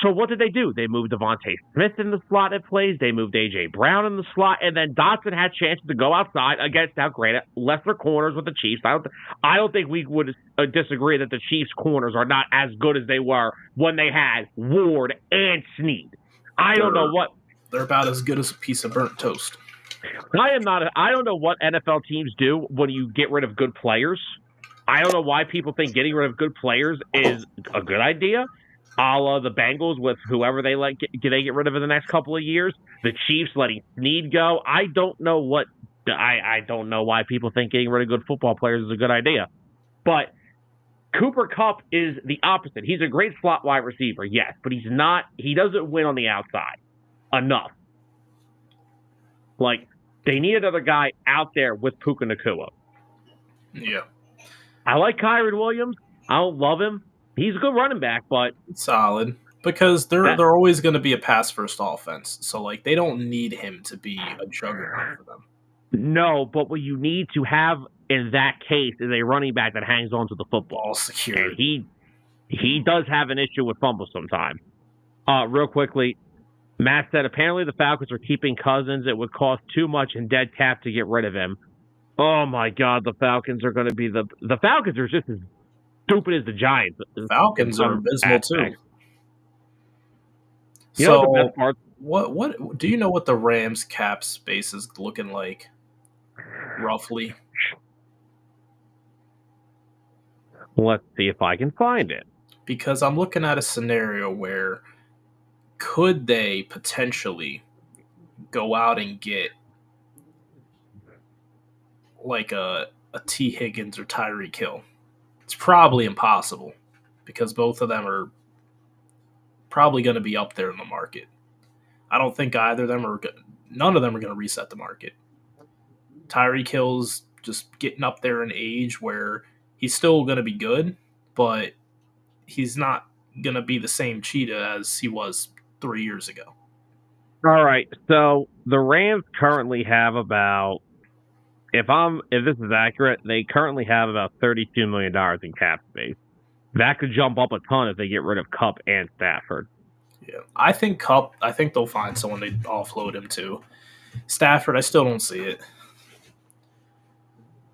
So what did they do? They moved Devontae Smith in the slot at plays. They moved A.J. Brown in the slot. And then Dotson had chances to go outside against, now granted, lesser corners with the Chiefs. I don't think we would disagree that the Chiefs' corners are not as good as they were when they had Ward and Snead. I don't know what... They're about as good as a piece of burnt toast. I don't know what NFL teams do when you get rid of good players. I don't know why people think getting rid of good players is a good idea. A la the Bengals with whoever they get rid of in the next couple of years. The Chiefs letting Snead go. I don't know why people think getting rid of good football players is a good idea. But Cooper Kupp is the opposite. He's a great slot wide receiver, yes, but he doesn't win on the outside enough. Like, they need another guy out there with Puka Nacua. Yeah. I like Kyren Williams. I don't love him. He's a good running back, but solid, because they're always going to be a pass first offense. So like they don't need him to be a juggernaut for them. No, but what you need to have in that case is a running back that hangs on to the football. All secure. And he does have an issue with fumbles sometimes. Real quickly, Matt said apparently the Falcons are keeping Cousins. It would cost too much in dead cap to get rid of him. Oh my God, the Falcons are going to be the Falcons are just as stupid as the Giants. Falcons are abysmal too. You know the best part? What do you know what the Rams cap space is looking like roughly? Let's see if I can find it. Because I'm looking at a scenario where could they potentially go out and get like a T. Higgins or Tyreek Hill? It's probably impossible because both of them are probably going to be up there in the market. I don't think none of them are going to reset the market. Tyreek Hill's just getting up there in age where he's still going to be good, but he's not going to be the same cheetah as he was 3 years ago. All right. So the Rams currently have about, if this is accurate, they currently have about $32 million in cap space. That could jump up a ton if they get rid of Kupp and Stafford. Yeah, I think Kupp. I think they'll find someone to offload him to. Stafford, I still don't see it.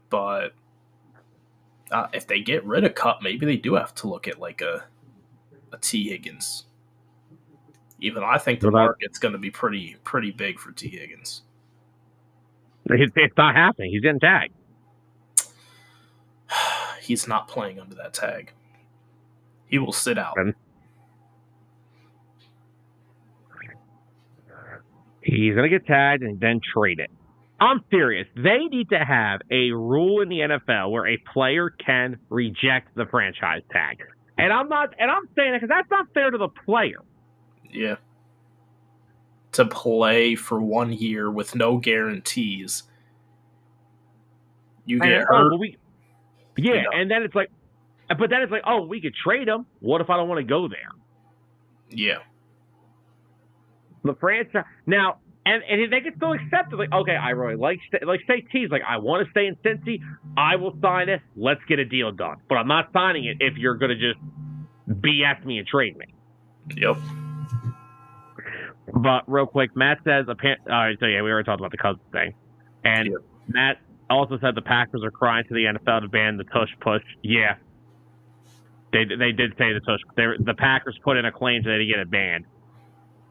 But if they get rid of Kupp, maybe they do have to look at like a T. Higgins. Even though I think the market's going to be pretty big for T. Higgins. It's not happening. He's getting tagged. He's not playing under that tag. He will sit out. He's going to get tagged and then trade it. I'm serious. They need to have a rule in the NFL where a player can reject the franchise tag. And I'm saying that because that's not fair to the player. Yeah. To play for 1 year with no guarantees. You get hurt. And then it's like, oh, we could trade him. What if I don't want to go there? Yeah. The franchise now, and they can still accept it. Like, okay, I really like say T's like, I want to stay in Cincy. I will sign it. Let's get a deal done. But I'm not signing it if you're going to just BS me and trade me. Yep. But real quick, Matt says, all right, so yeah, we already talked about the Cousins thing. And Matt also said the Packers are crying to the NFL to ban the tush push. Yeah. They did say the tush. The Packers put in a claim today to get it banned.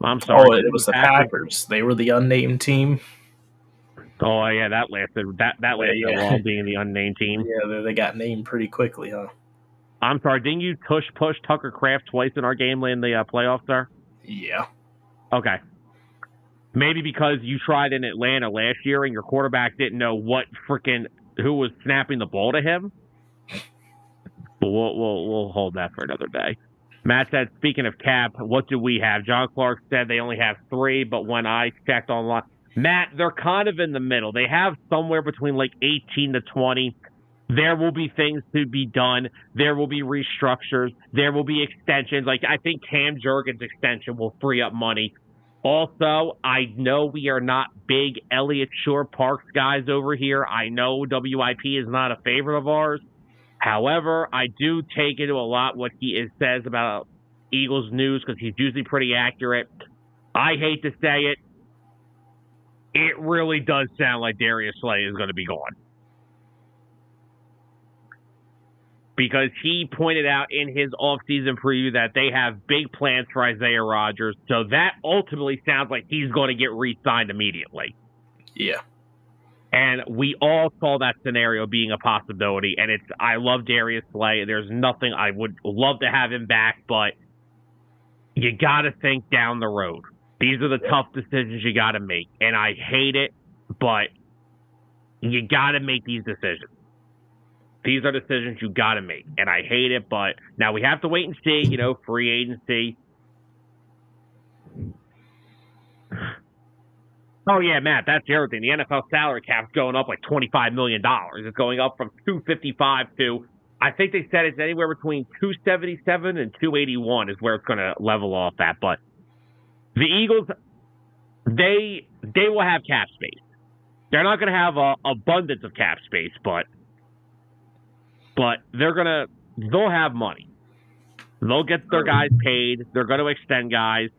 I'm sorry. Oh, it was the Packers. They were the unnamed team. Oh yeah, that lasted a while, being the unnamed team. Yeah, they got named pretty quickly, huh? I'm sorry. Didn't you tush push Tucker Kraft twice in our game in the playoffs, sir? Yeah. Okay. Maybe because you tried in Atlanta last year and your quarterback didn't know who was snapping the ball to him. But we'll hold that for another day. Matt said, speaking of cap, what do we have? John Clark said they only have 3, but when I checked online, Matt, they're kind of in the middle. They have somewhere between like 18 to 20. There will be things to be done. There will be restructures. There will be extensions. Like, I think Cam Jurgens' extension will free up money. Also, I know we are not big Elliott Shore Parks guys over here. I know WIP is not a favorite of ours. However, I do take into a lot what he says about Eagles news because he's usually pretty accurate. I hate to say it. It really does sound like Darius Slay is going to be gone. Because he pointed out in his offseason preview that they have big plans for Isaiah Rodgers. So that ultimately sounds like he's going to get re-signed immediately. Yeah. And we all saw that scenario being a possibility. And I love Darius Slay. There's nothing, I would love to have him back, but you got to think down the road. These are the tough decisions you got to make. And I hate it, but you got to make these decisions. These are decisions you got to make. And I hate it, but now we have to wait and see, free agency. Oh, yeah, Matt, that's the other thing. The NFL salary cap's going up like $25 million. It's going up from $255 to, I think they said it's anywhere between $277 and $281 is where it's going to level off at. But the Eagles, they will have cap space. They're not going to have an abundance of cap space, but they'll have money. They'll get their guys paid. They're going to extend guys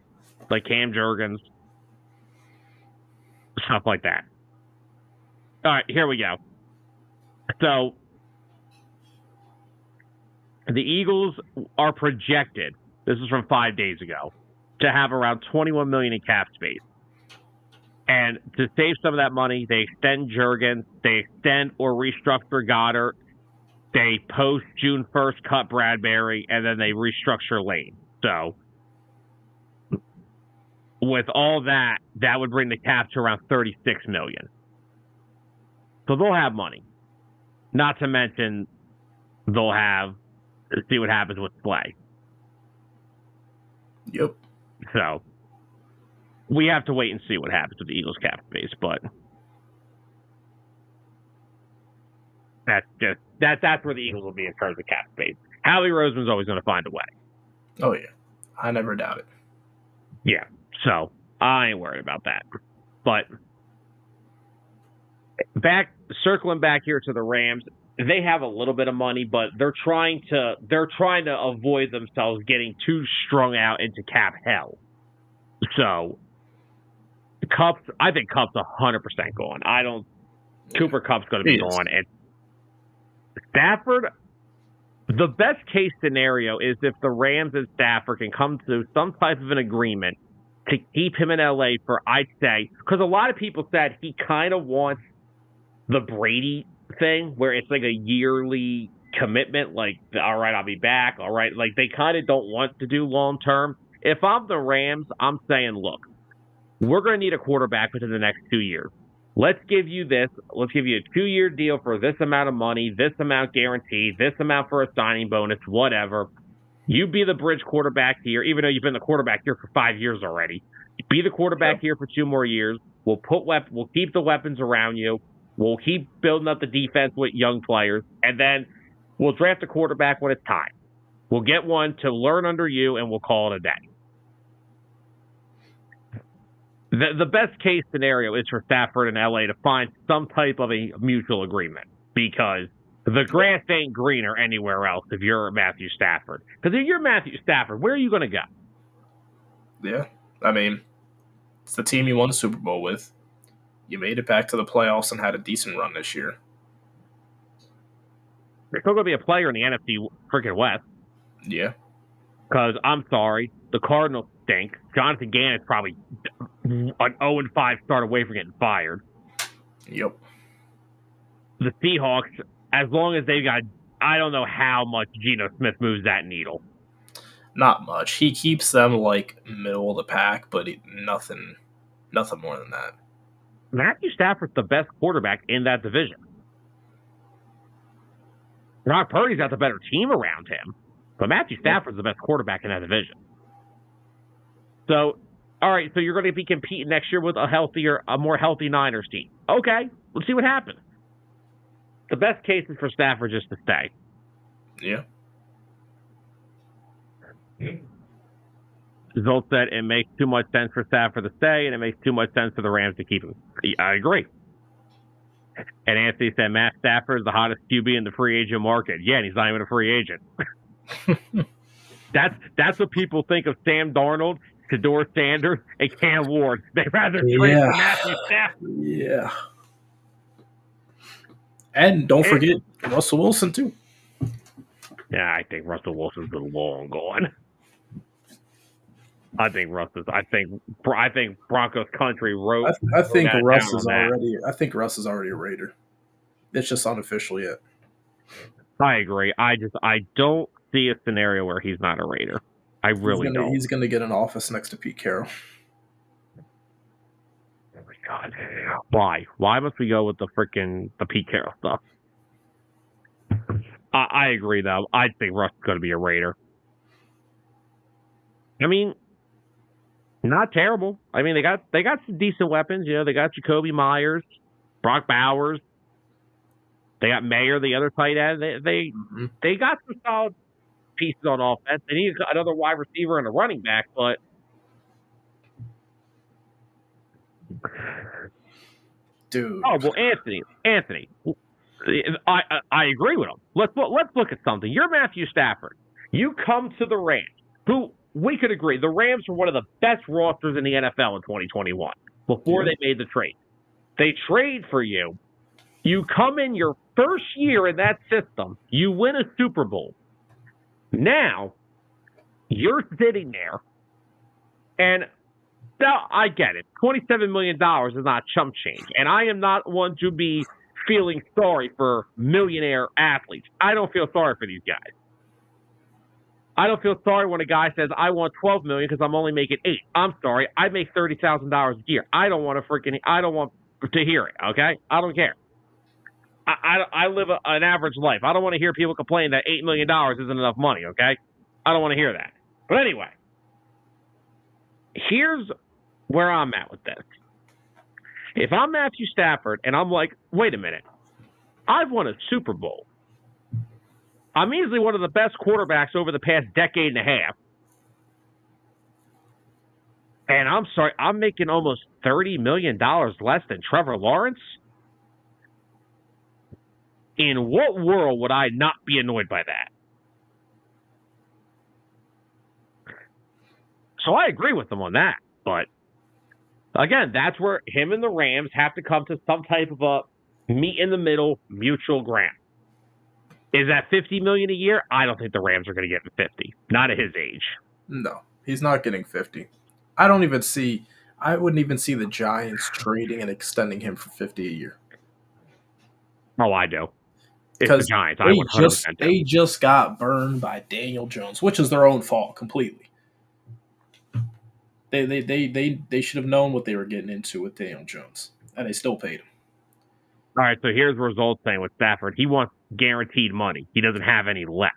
like Cam Jurgens. Stuff like that. All right, here we go. So, the Eagles are projected, this is from 5 days ago, to have around $21 million in cap space. And to save some of that money, they extend Jurgens, they extend or restructure Goddard, they post June 1st cut Bradbury, and then they restructure Lane. So, with all that, that would bring the cap to around $36 million. So they'll have money. Not to mention, they'll see what happens with Slay. Yep. So, we have to wait and see what happens with the Eagles cap space, but that's where the Eagles will be in terms of cap space. Howie Roseman's always going to find a way. Oh, yeah. I never doubt it. Yeah. So, I ain't worried about that. But circling back here to the Rams, they have a little bit of money, but they're trying to avoid themselves getting too strung out into cap hell. So, I think Kupp's 100% gone. Cooper Kupp's going to be gone. And Stafford, the best case scenario is if the Rams and Stafford can come to some type of an agreement to keep him in LA for, I'd say, because a lot of people said he kind of wants the Brady thing where it's like a yearly commitment, like, all right, I'll be back, all right. Like, they kind of don't want to do long term. If I'm the Rams, I'm saying, look, we're going to need a quarterback within the next 2 years. Let's give you this. Let's give you a 2-year deal for this amount of money, this amount guaranteed, this amount for a signing bonus, whatever. You be the bridge quarterback here, even though you've been the quarterback here for 5 years already. Be the quarterback here for 2 more years. We'll keep the weapons around you. We'll keep building up the defense with young players, and then we'll draft a quarterback when it's time. We'll get one to learn under you, and we'll call it a day. The best case scenario is for Stafford and LA to find some type of a mutual agreement, because the grass ain't greener anywhere else if you're Matthew Stafford. Because if you're Matthew Stafford, where are you going to go? Yeah. I mean, it's the team you won the Super Bowl with. You made it back to the playoffs and had a decent run this year. You're still going to be a player in the NFC freaking West. Yeah. Because, I'm sorry, the Cardinals stink. Jonathan Gannon's probably an 0-5 start away from getting fired. Yep. The Seahawks, as long as they've got, I don't know how much Geno Smith moves that needle. Not much. He keeps them like middle of the pack, but nothing more than that. Matthew Stafford's the best quarterback in that division. Brock Purdy's got the better team around him, but Matthew Stafford's the best quarterback in that division. So, all right, so you're going to be competing next year with a more healthy Niners team. Okay, let's see what happens. The best case is for Stafford just to stay. Yeah. Results said it makes too much sense for Stafford to stay, and it makes too much sense for the Rams to keep him. I agree. And Anthony said Matt Stafford is the hottest QB in the free agent market. Yeah, and he's not even a free agent. That's what people think of Sam Darnold, Kador Sanders, and Cam Ward. They'd rather trade for Matthew Stafford. Yeah. And don't forget Russell Wilson, too. Yeah, I think Russell Wilson's been long gone. I think Broncos country wrote. I think Russ is already a Raider. It's just unofficial yet. I agree. I don't see a scenario where he's not a Raider. I really don't. He's going to get an office next to Pete Carroll. Oh my God! Why? Why must we go with the Pete Carroll stuff? I agree though. I think Russ is going to be a Raider. I mean, not terrible. I mean, they got some decent weapons. You know, they got Jacoby Myers, Brock Bowers. They got Mayer, the other tight end. They got some solid pieces on offense. They need another wide receiver and a running back, but dude. Oh well, Anthony. I agree with him. Let's look at something. You're Matthew Stafford. You come to the Rams, who we could agree the Rams were one of the best rosters in the NFL in 2021 before they made the trade. They trade for you. You come in your first year in that system. You win a Super Bowl. Now, you're sitting there, and now I get it. $27 million is not chump change, and I am not one to be feeling sorry for millionaire athletes. I don't feel sorry for these guys. I don't feel sorry when a guy says, I want $12 million because I'm only making $8. I'm sorry, I make $30,000 a year. I don't want to hear it, okay? I don't care. I live an average life. I don't want to hear people complain that $8 million isn't enough money, okay? I don't want to hear that. But anyway, here's where I'm at with this. If I'm Matthew Stafford and I'm like, wait a minute, I've won a Super Bowl. I'm easily one of the best quarterbacks over the past decade and a half. And I'm sorry, I'm making almost $30 million less than Trevor Lawrence? In what world would I not be annoyed by that? So I agree with them on that. But, again, that's where him and the Rams have to come to some type of a meet-in-the-middle mutual ground. Is that $50 million a year? I don't think the Rams are going to get him 50. Not at his age. No, he's not getting 50. I wouldn't even see the Giants trading and extending him for 50 a year. Oh, I do. It's the Giants. They just got burned by Daniel Jones, which is their own fault completely. They should have known what they were getting into with Daniel Jones, and they still paid him. All right, so here's the result saying with Stafford. He wants guaranteed money. He doesn't have any left.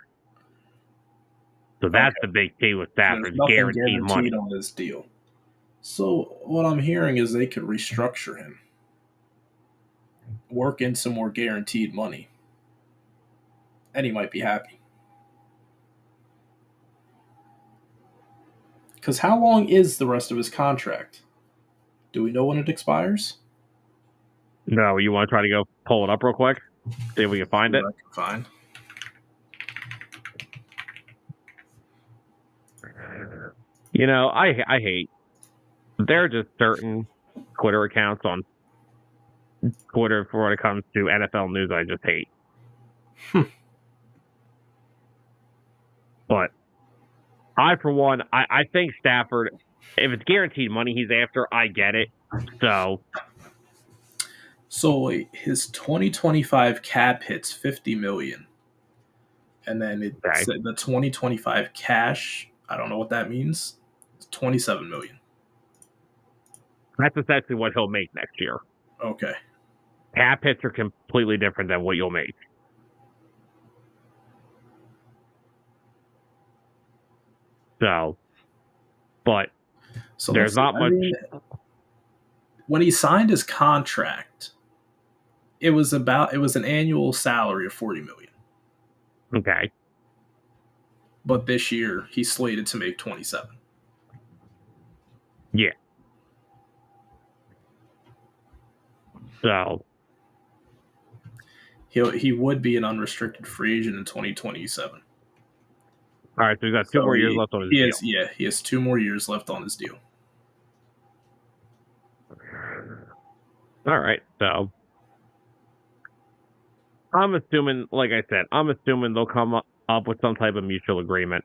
So that's the big key with Stafford, guaranteed money on this deal. So what I'm hearing is they could restructure him, work in some more guaranteed money, and he might be happy. Because how long is the rest of his contract? Do we know when it expires? No, you want to try to go pull it up real quick? See if we can find it? I can find. You know, I hate. There are just certain Twitter accounts on Twitter for when it comes to NFL news I just hate. But I, for one, I think Stafford, if it's guaranteed money he's after, I get it. So his 2025 cap hits 50 million. And then it's the 2025 cash, I don't know what that means. It's 27 million. That's essentially what he'll make next year. Okay. Cap hits are completely different than what you'll make. So there's not much. When he signed his contract, it was an annual salary of 40 million. Okay. But this year he's slated to make 27. Yeah. So he would be an unrestricted free agent in 2027. All right, so he's got two more years left on his deal. Yeah, he has 2 more years left on his deal. All right, so I'm assuming, like I said, they'll come up with some type of mutual agreement.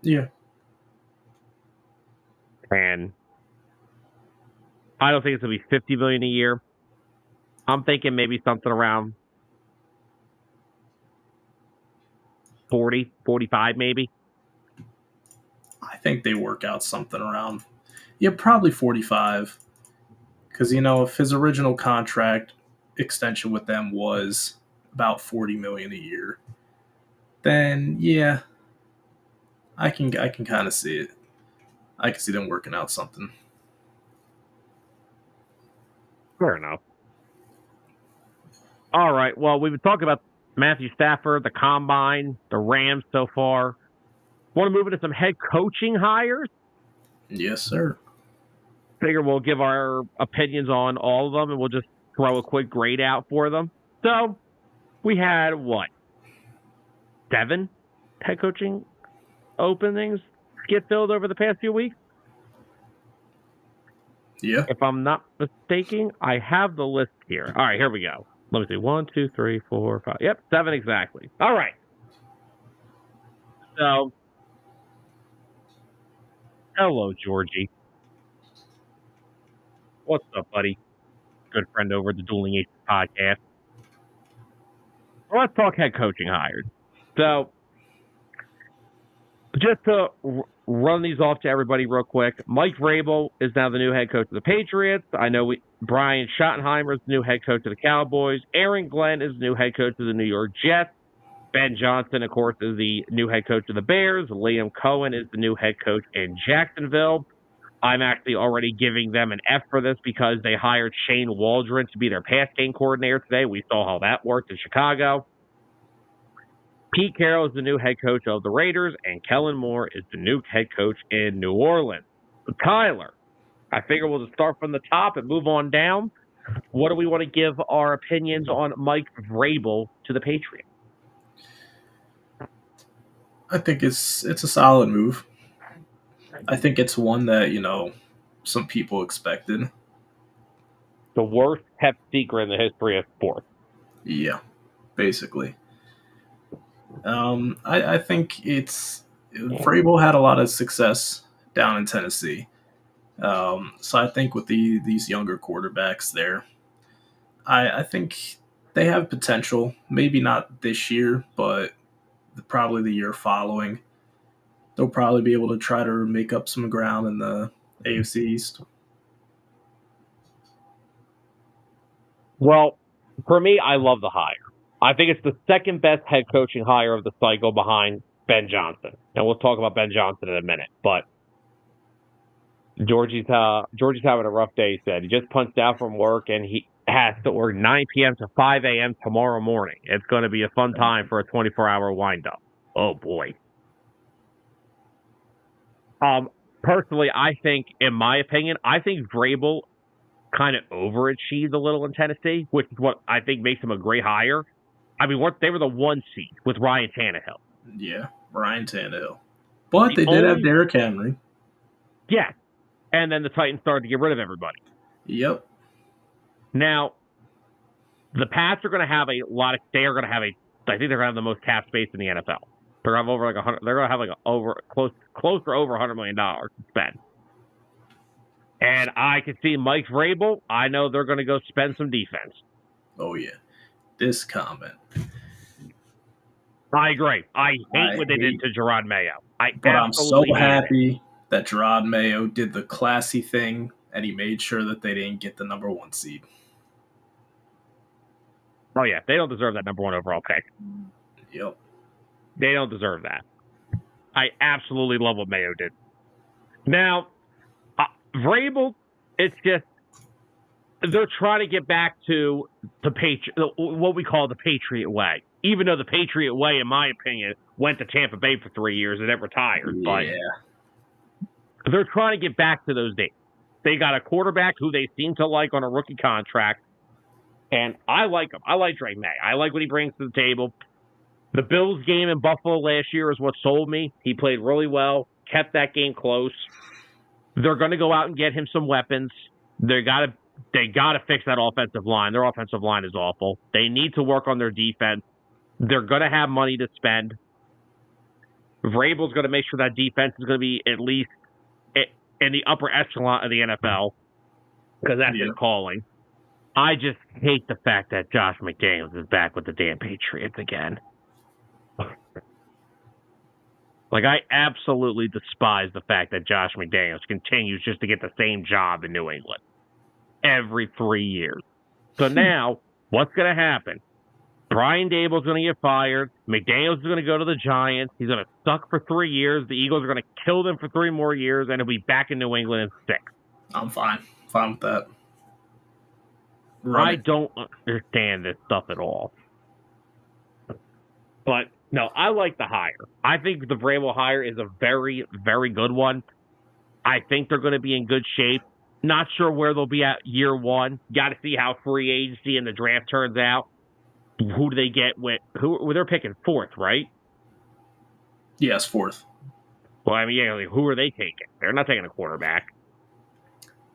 Yeah. And I don't think it's going to be $50 million a year. I'm thinking maybe something around 40, 45 maybe. I think they work out something around, probably 45. Because, if his original contract extension with them was about 40 million a year, then yeah, I can kind of see it. I can see them working out something. Fair enough. All right. Well, we've been talking about Matthew Stafford, the Combine, the Rams so far. Want to move into some head coaching hires? Yes, sir. Figure we'll give our opinions on all of them, and we'll just throw a quick grade out for them. So, we had, 7 head coaching openings get filled over the past few weeks? Yeah. If I'm not mistaken, I have the list here. All right, here we go. Let me see. 1, 2, 3, 4, 5. Yep, 7 exactly. All right. So, hello, Georgie. What's up, buddy? Good friend over at the Dueling Aces podcast. Well, let's talk head coaching hires. So, just to run these off to everybody real quick, Mike Vrabel is now the new head coach of the Patriots. I know Brian Schottenheimer is the new head coach of the Cowboys. Aaron Glenn is the new head coach of the New York Jets. Ben Johnson, of course, is the new head coach of the Bears. Liam Cohen is the new head coach in Jacksonville. I'm actually already giving them an F for this because they hired Shane Waldron to be their pass game coordinator today. We saw how that worked in Chicago. Pete Carroll is the new head coach of the Raiders, and Kellen Moore is the new head coach in New Orleans. So Tyler, I figure we'll just start from the top and move on down. What do we want to give our opinions on Mike Vrabel to the Patriots? I think it's a solid move. I think it's one that, some people expected. The worst kept secret in the history of sports. Yeah, basically. I think Vrabel had a lot of success down in Tennessee. So I think with these younger quarterbacks there, I think they have potential. Maybe not this year, but probably the year following. They'll probably be able to try to make up some ground in the AFC East. Well, for me, I love the hire. I think it's the second best head coaching hire of the cycle behind Ben Johnson. And we'll talk about Ben Johnson in a minute. But Georgie's having a rough day, he said. He just punched out from work, and he has to work 9 p.m. to 5 a.m. tomorrow morning. It's going to be a fun time for a 24-hour wind-up. Oh, boy. Personally, I think, in my opinion, Vrabel kind of overachieved a little in Tennessee, which is what I think makes him a great hire. I mean, they were the 1 seed with Ryan Tannehill. Yeah, Ryan Tannehill. But they did have Derrick Henry. Yeah. And then the Titans started to get rid of everybody. Yep. Now, the Pats are going to have I think they're going to have the most cap space in the NFL. They're going to have over like 100. They're going to have like close to over $100 million to spend. And I can see Mike Vrabel. I know they're going to go spend some defense. Oh yeah, this comment. I agree. I hate what they did to Gerard Mayo. I'm so happy that Gerard Mayo did the classy thing and he made sure that they didn't get the number 1 seed. Oh yeah, they don't deserve that number 1 overall pick. Yep. They don't deserve that. I absolutely love what Mayo did. Now, Vrabel, it's just they're trying to get back to what we call the Patriot way. Even though the Patriot way, in my opinion, went to Tampa Bay for 3 years and then retired. Yeah. But they're trying to get back to those days. They got a quarterback who they seem to like on a rookie contract, and I like him. I like Drake May. I like what he brings to the table. The Bills game in Buffalo last year is what sold me. He played really well, kept that game close. They're going to go out and get him some weapons. They got to fix that offensive line. Their offensive line is awful. They need to work on their defense. They're going to have money to spend. Vrabel's going to make sure that defense is going to be at least in the upper echelon of the NFL because that's his calling. I just hate the fact that Josh McDaniels is back with the damn Patriots again. Like, I absolutely despise the fact that Josh McDaniels continues just to get the same job in New England every 3 years. So now, what's going to happen? Brian Dable's going to get fired. McDaniels is going to go to the Giants. He's going to suck for 3 years. The Eagles are going to kill them for 3 more years, and he'll be back in New England in 6. I'm fine. Fine with that. I don't understand this stuff at all. But, no, I like the hire. I think the Vrabel hire is a very, very good one. I think they're going to be in good shape. Not sure where they'll be at year 1. Got to see how free agency and the draft turns out. Who do they get with? They're picking 4th, right? Yes, 4th. Well, I mean, who are they taking? They're not taking a quarterback.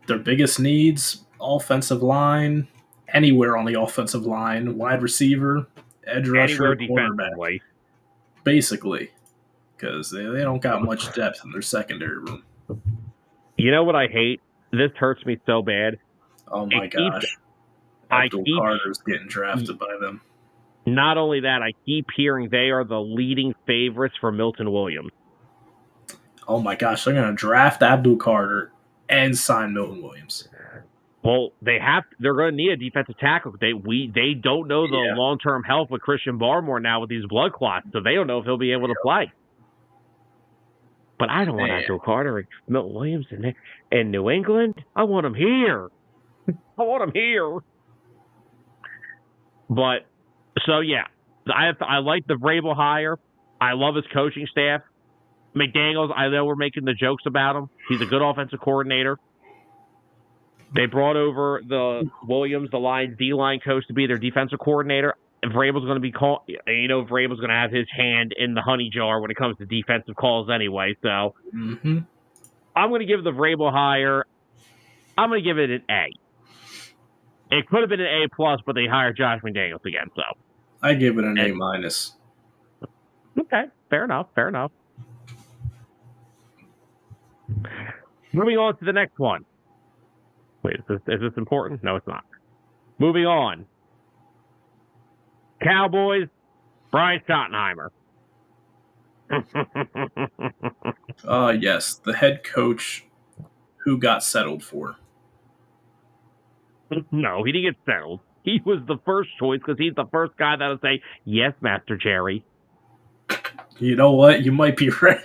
Their biggest needs, offensive line, anywhere on the offensive line, wide receiver, edge rusher, quarterback. Basically, because they don't got much depth in their secondary room. You know what I hate? This hurts me so bad. Oh my gosh. Abdul Carter's getting drafted by them. Not only that, I keep hearing they are the leading favorites for Milton Williams. Oh my gosh, they're going to draft Abdul Carter and sign Milton Williams. Well, they're going to need a defensive tackle. They don't know the long-term health with Christian Barmore now with these blood clots, so they don't know if he'll be able to play. But I don't want Abdul Carter and Milton Williams in New England. I want him here. I want him here. But, so yeah, I like the Vrabel hire. I love his coaching staff. McDaniels, I know we're making the jokes about him. He's a good offensive coordinator. They brought over the Williams, the Lions D-line coach, to be their defensive coordinator. Vrabel's going to be Vrabel's going to have his hand in the honey jar when it comes to defensive calls anyway. So I'm going to give the Vrabel hire, I'm going to give it an A. It could have been an A+, but they hired Josh McDaniels again, so. I give it an A-. Okay, fair enough. Moving on to the next one. Wait, is this important? No, it's not. Moving on. Cowboys, Brian Schottenheimer. Yes, the head coach who got settled for. No, he didn't get settled. He was the first choice because he's the first guy that'll say, yes, Master Jerry. You know what? You might be right.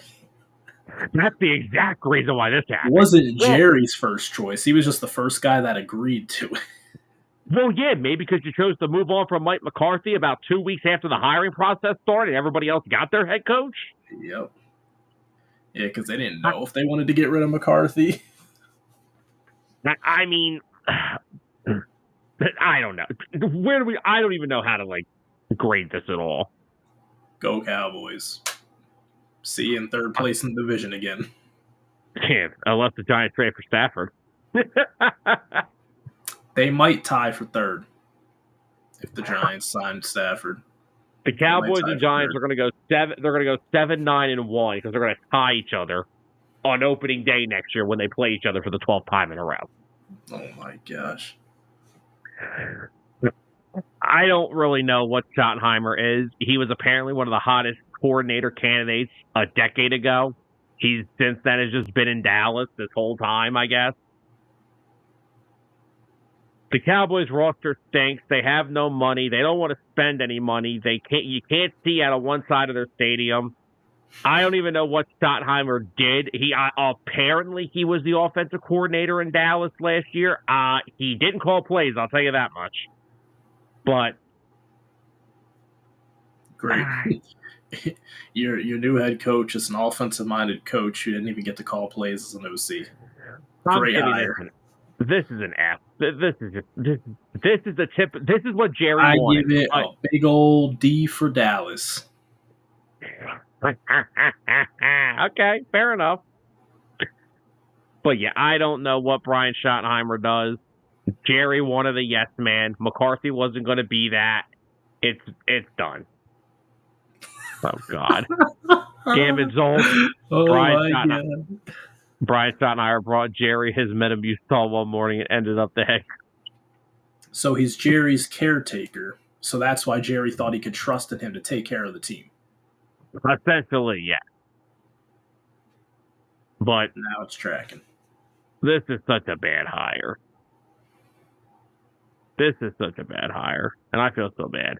That's the exact reason why this happened. It wasn't Jerry's first choice. He was just the first guy that agreed to it. Well, yeah, maybe because you chose to move on from Mike McCarthy about 2 weeks after the hiring process started and everybody else got their head coach? Yep. Yeah, because they didn't know if they wanted to get rid of McCarthy. I mean, I don't know. I don't even know how to grade this at all. Go Cowboys. See you in third place in the division again. Can't, unless the Giants trade for Stafford. They might tie for third if the Giants sign Stafford. The Cowboys and Giants are going to go 7. They're going to go 7-9-1 because they're going to tie each other on opening day next year when they play each other for the 12th time in a row. Oh my gosh! I don't really know what Schottenheimer is. He was apparently one of the hottest coordinator candidates a decade ago. He's since then has just been in Dallas this whole time, I guess. The Cowboys roster stinks. They have no money. They don't want to spend any money. You can't see out of one side of their stadium. I don't even know what Schottenheimer did. Apparently he was the offensive coordinator in Dallas last year. He didn't call plays, I'll tell you that much. But great. Your new head coach is an offensive-minded coach who didn't even get to call plays as an OC. Great hire. This is an F. This is the tip. This is what Jerry wanted. I give it a big old D for Dallas. Okay, fair enough. But yeah, I don't know what Brian Schottenheimer does. Jerry wanted a yes man. McCarthy wasn't going to be that. It's done. Oh God. Damn it, Zolt. Oh Brian Schottenheimer brought Jerry his Metamucil one morning and ended up the head. So he's Jerry's caretaker. So that's why Jerry thought he could trust in him to take care of the team. Essentially, yeah. But now it's tracking. This is such a bad hire. And I feel so bad.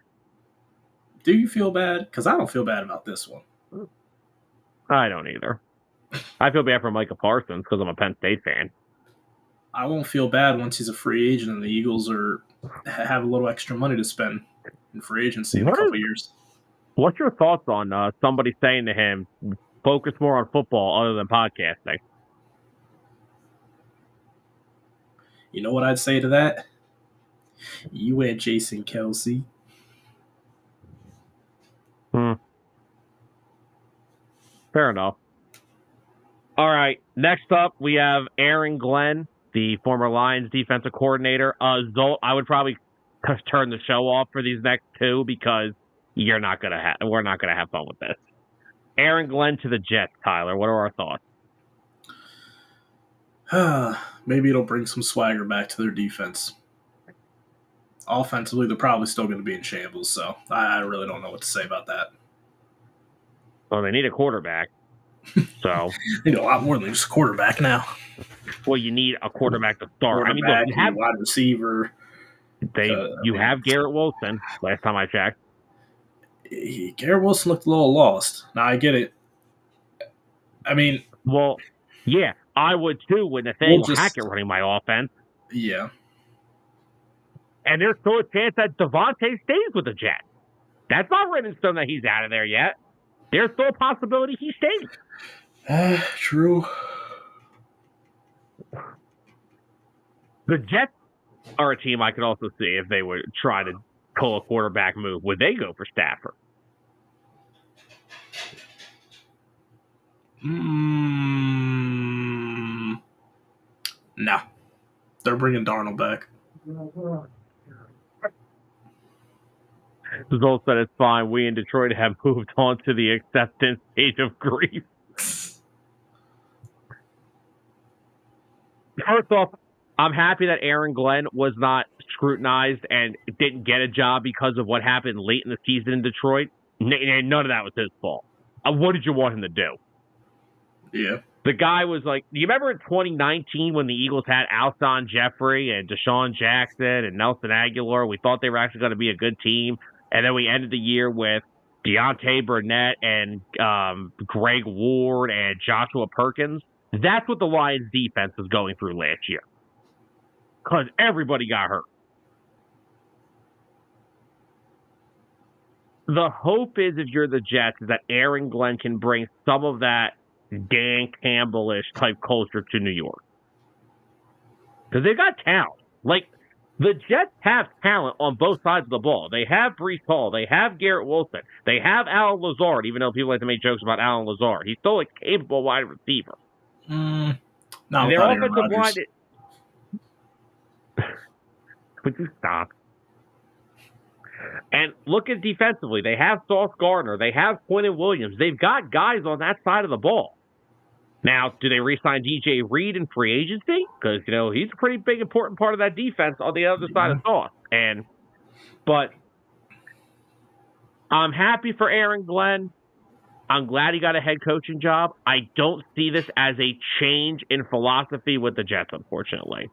Do you feel bad? Because I don't feel bad about this one. I don't either. I feel bad for Micah Parsons because I'm a Penn State fan. I won't feel bad once he's a free agent and the Eagles have a little extra money to spend in free agency in a couple years. What's your thoughts on somebody saying to him, focus more on football other than podcasting? You know what I'd say to that? You and Jason Kelsey. Fair enough. All right. Next up, we have Aaron Glenn, the former Lions defensive coordinator. Zolt, I would probably turn the show off for these next two because we're not gonna have fun with this. Aaron Glenn to the Jets, Tyler. What are our thoughts? Maybe it'll bring some swagger back to their defense. Offensively, they're probably still going to be in shambles, so I really don't know what to say about that. Well, they need a quarterback. So they need a lot more than just a quarterback now. Well, you need a quarterback to start. You have wide receiver. You have Garrett Wilson. Last time I checked, Garrett Wilson looked a little lost. Now I get it. I mean, well, yeah, I would too with Nathaniel Hackett running my offense. Yeah, and there's still a chance that Devontae stays with the Jets. That's not written in stone that he's out of there yet. There's still a possibility he stays. True. The Jets are a team I could also see if they would try to pull a quarterback move. Would they go for Stafford? No. They're bringing Darnold back. Zolt said it's fine. We in Detroit have moved on to the acceptance stage of grief. First off, I'm happy that Aaron Glenn was not scrutinized and didn't get a job because of what happened late in the season in Detroit. And none of that was his fault. What did you want him to do? Yeah. The guy was like, you remember in 2019 when the Eagles had Alshon Jeffrey and Deshaun Jackson and Nelson Aguilar? We thought they were actually going to be a good team. And then we ended the year with Deontay Burnett and Greg Ward and Joshua Perkins. That's what the Lions defense was going through last year. Because everybody got hurt. The hope is, if you're the Jets, is that Aaron Glenn can bring some of that Dan Campbell-ish type culture to New York. Because they've got talent. Like, The Jets have talent on both sides of the ball. They have Breece Hall. They have Garrett Wilson. They have Alan Lazard, even though people like to make jokes about Alan Lazard. He's still a capable wide receiver. Not Their without Aaron offensive line... Rodgers. Would you stop? And look at defensively. They have Sauce Gardner. They have Quentin Williams. They've got guys on that side of the ball. Now, do they re-sign DJ Reed in free agency? Because, he's a pretty big, important part of that defense on the other side of Sauce. But I'm happy for Aaron Glenn. I'm glad he got a head coaching job. I don't see this as a change in philosophy with the Jets, unfortunately.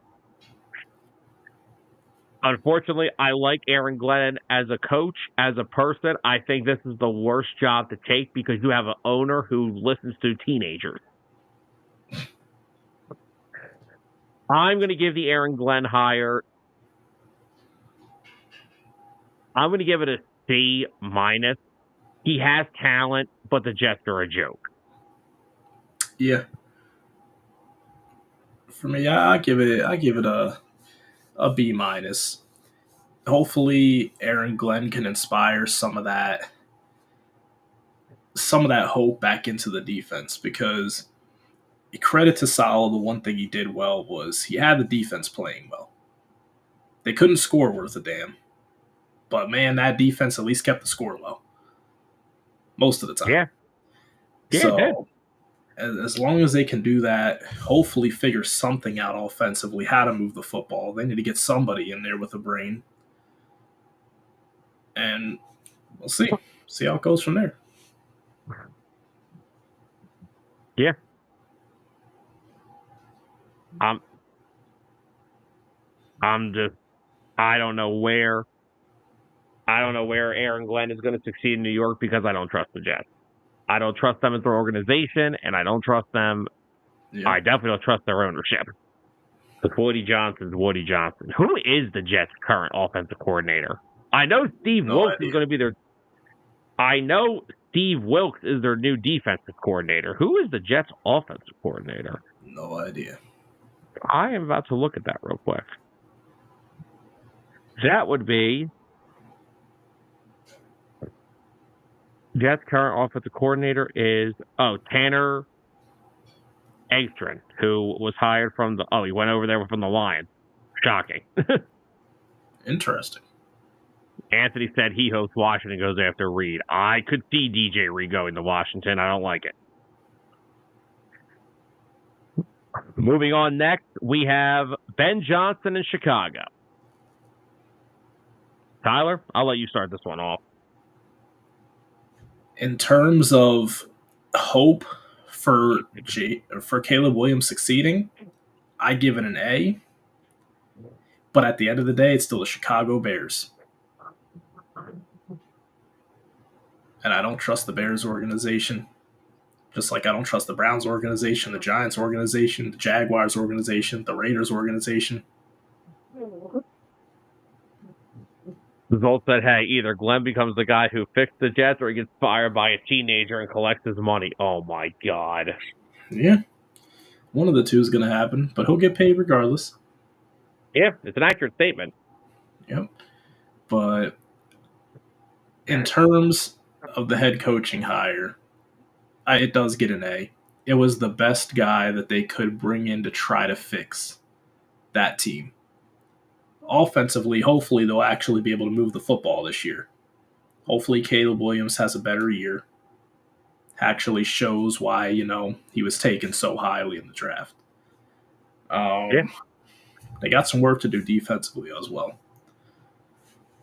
Unfortunately, I like Aaron Glenn as a coach, as a person. I think this is the worst job to take because you have an owner who listens to teenagers. I'm going to give the Aaron Glenn hire. I'm going to give it a C-. He has talent, but the Jets are a joke. Yeah. For me, I give it a B-. Hopefully, Aaron Glenn can inspire some of that hope back into the defense because credit to Sala, the one thing he did well was he had the defense playing well. They couldn't score worth a damn. But, man, that defense at least kept the score low. Most of the time. Yeah. So, as long as they can do that, hopefully figure something out offensively, how to move the football. They need to get somebody in there with a brain. And we'll see. See how it goes from there. Yeah. I don't know where Aaron Glenn is going to succeed in New York because I don't trust the Jets. I don't trust them as their organization, and I don't trust them. Yeah. I definitely don't trust their ownership. Because Woody Johnson's Woody Johnson. Who is the Jets' current offensive coordinator? I know Steve Wilks is going to be their... I know Steve Wilks is their new defensive coordinator. Who is the Jets' offensive coordinator? No idea. I am about to look at that real quick. That would be... Jets' current offensive coordinator is, Tanner Egstrom, who was hired from he went over there from the Lions. Shocking. Interesting. Anthony said he hopes Washington goes after Reed. I could see DJ Reed going to Washington. I don't like it. Moving on next, we have Ben Johnson in Chicago. Tyler, I'll let you start this one off. In terms of hope for Caleb Williams succeeding, I give it an A. But at the end of the day, it's still the Chicago Bears. And I don't trust the Bears organization. Just like I don't trust the Browns organization, the Giants organization, the Jaguars organization, the Raiders organization. Results said, hey, either Glenn becomes the guy who fixed the Jets or he gets fired by a teenager and collects his money. Oh, my God. Yeah. One of the two is going to happen, but he'll get paid regardless. Yeah, it's an accurate statement. Yep. But in terms of the head coaching hire, it does get an A. It was the best guy that they could bring in to try to fix that team. Offensively, hopefully they'll actually be able to move the football this year. Hopefully Caleb Williams has a better year. Actually shows why, he was taken so highly in the draft. They got some work to do defensively as well.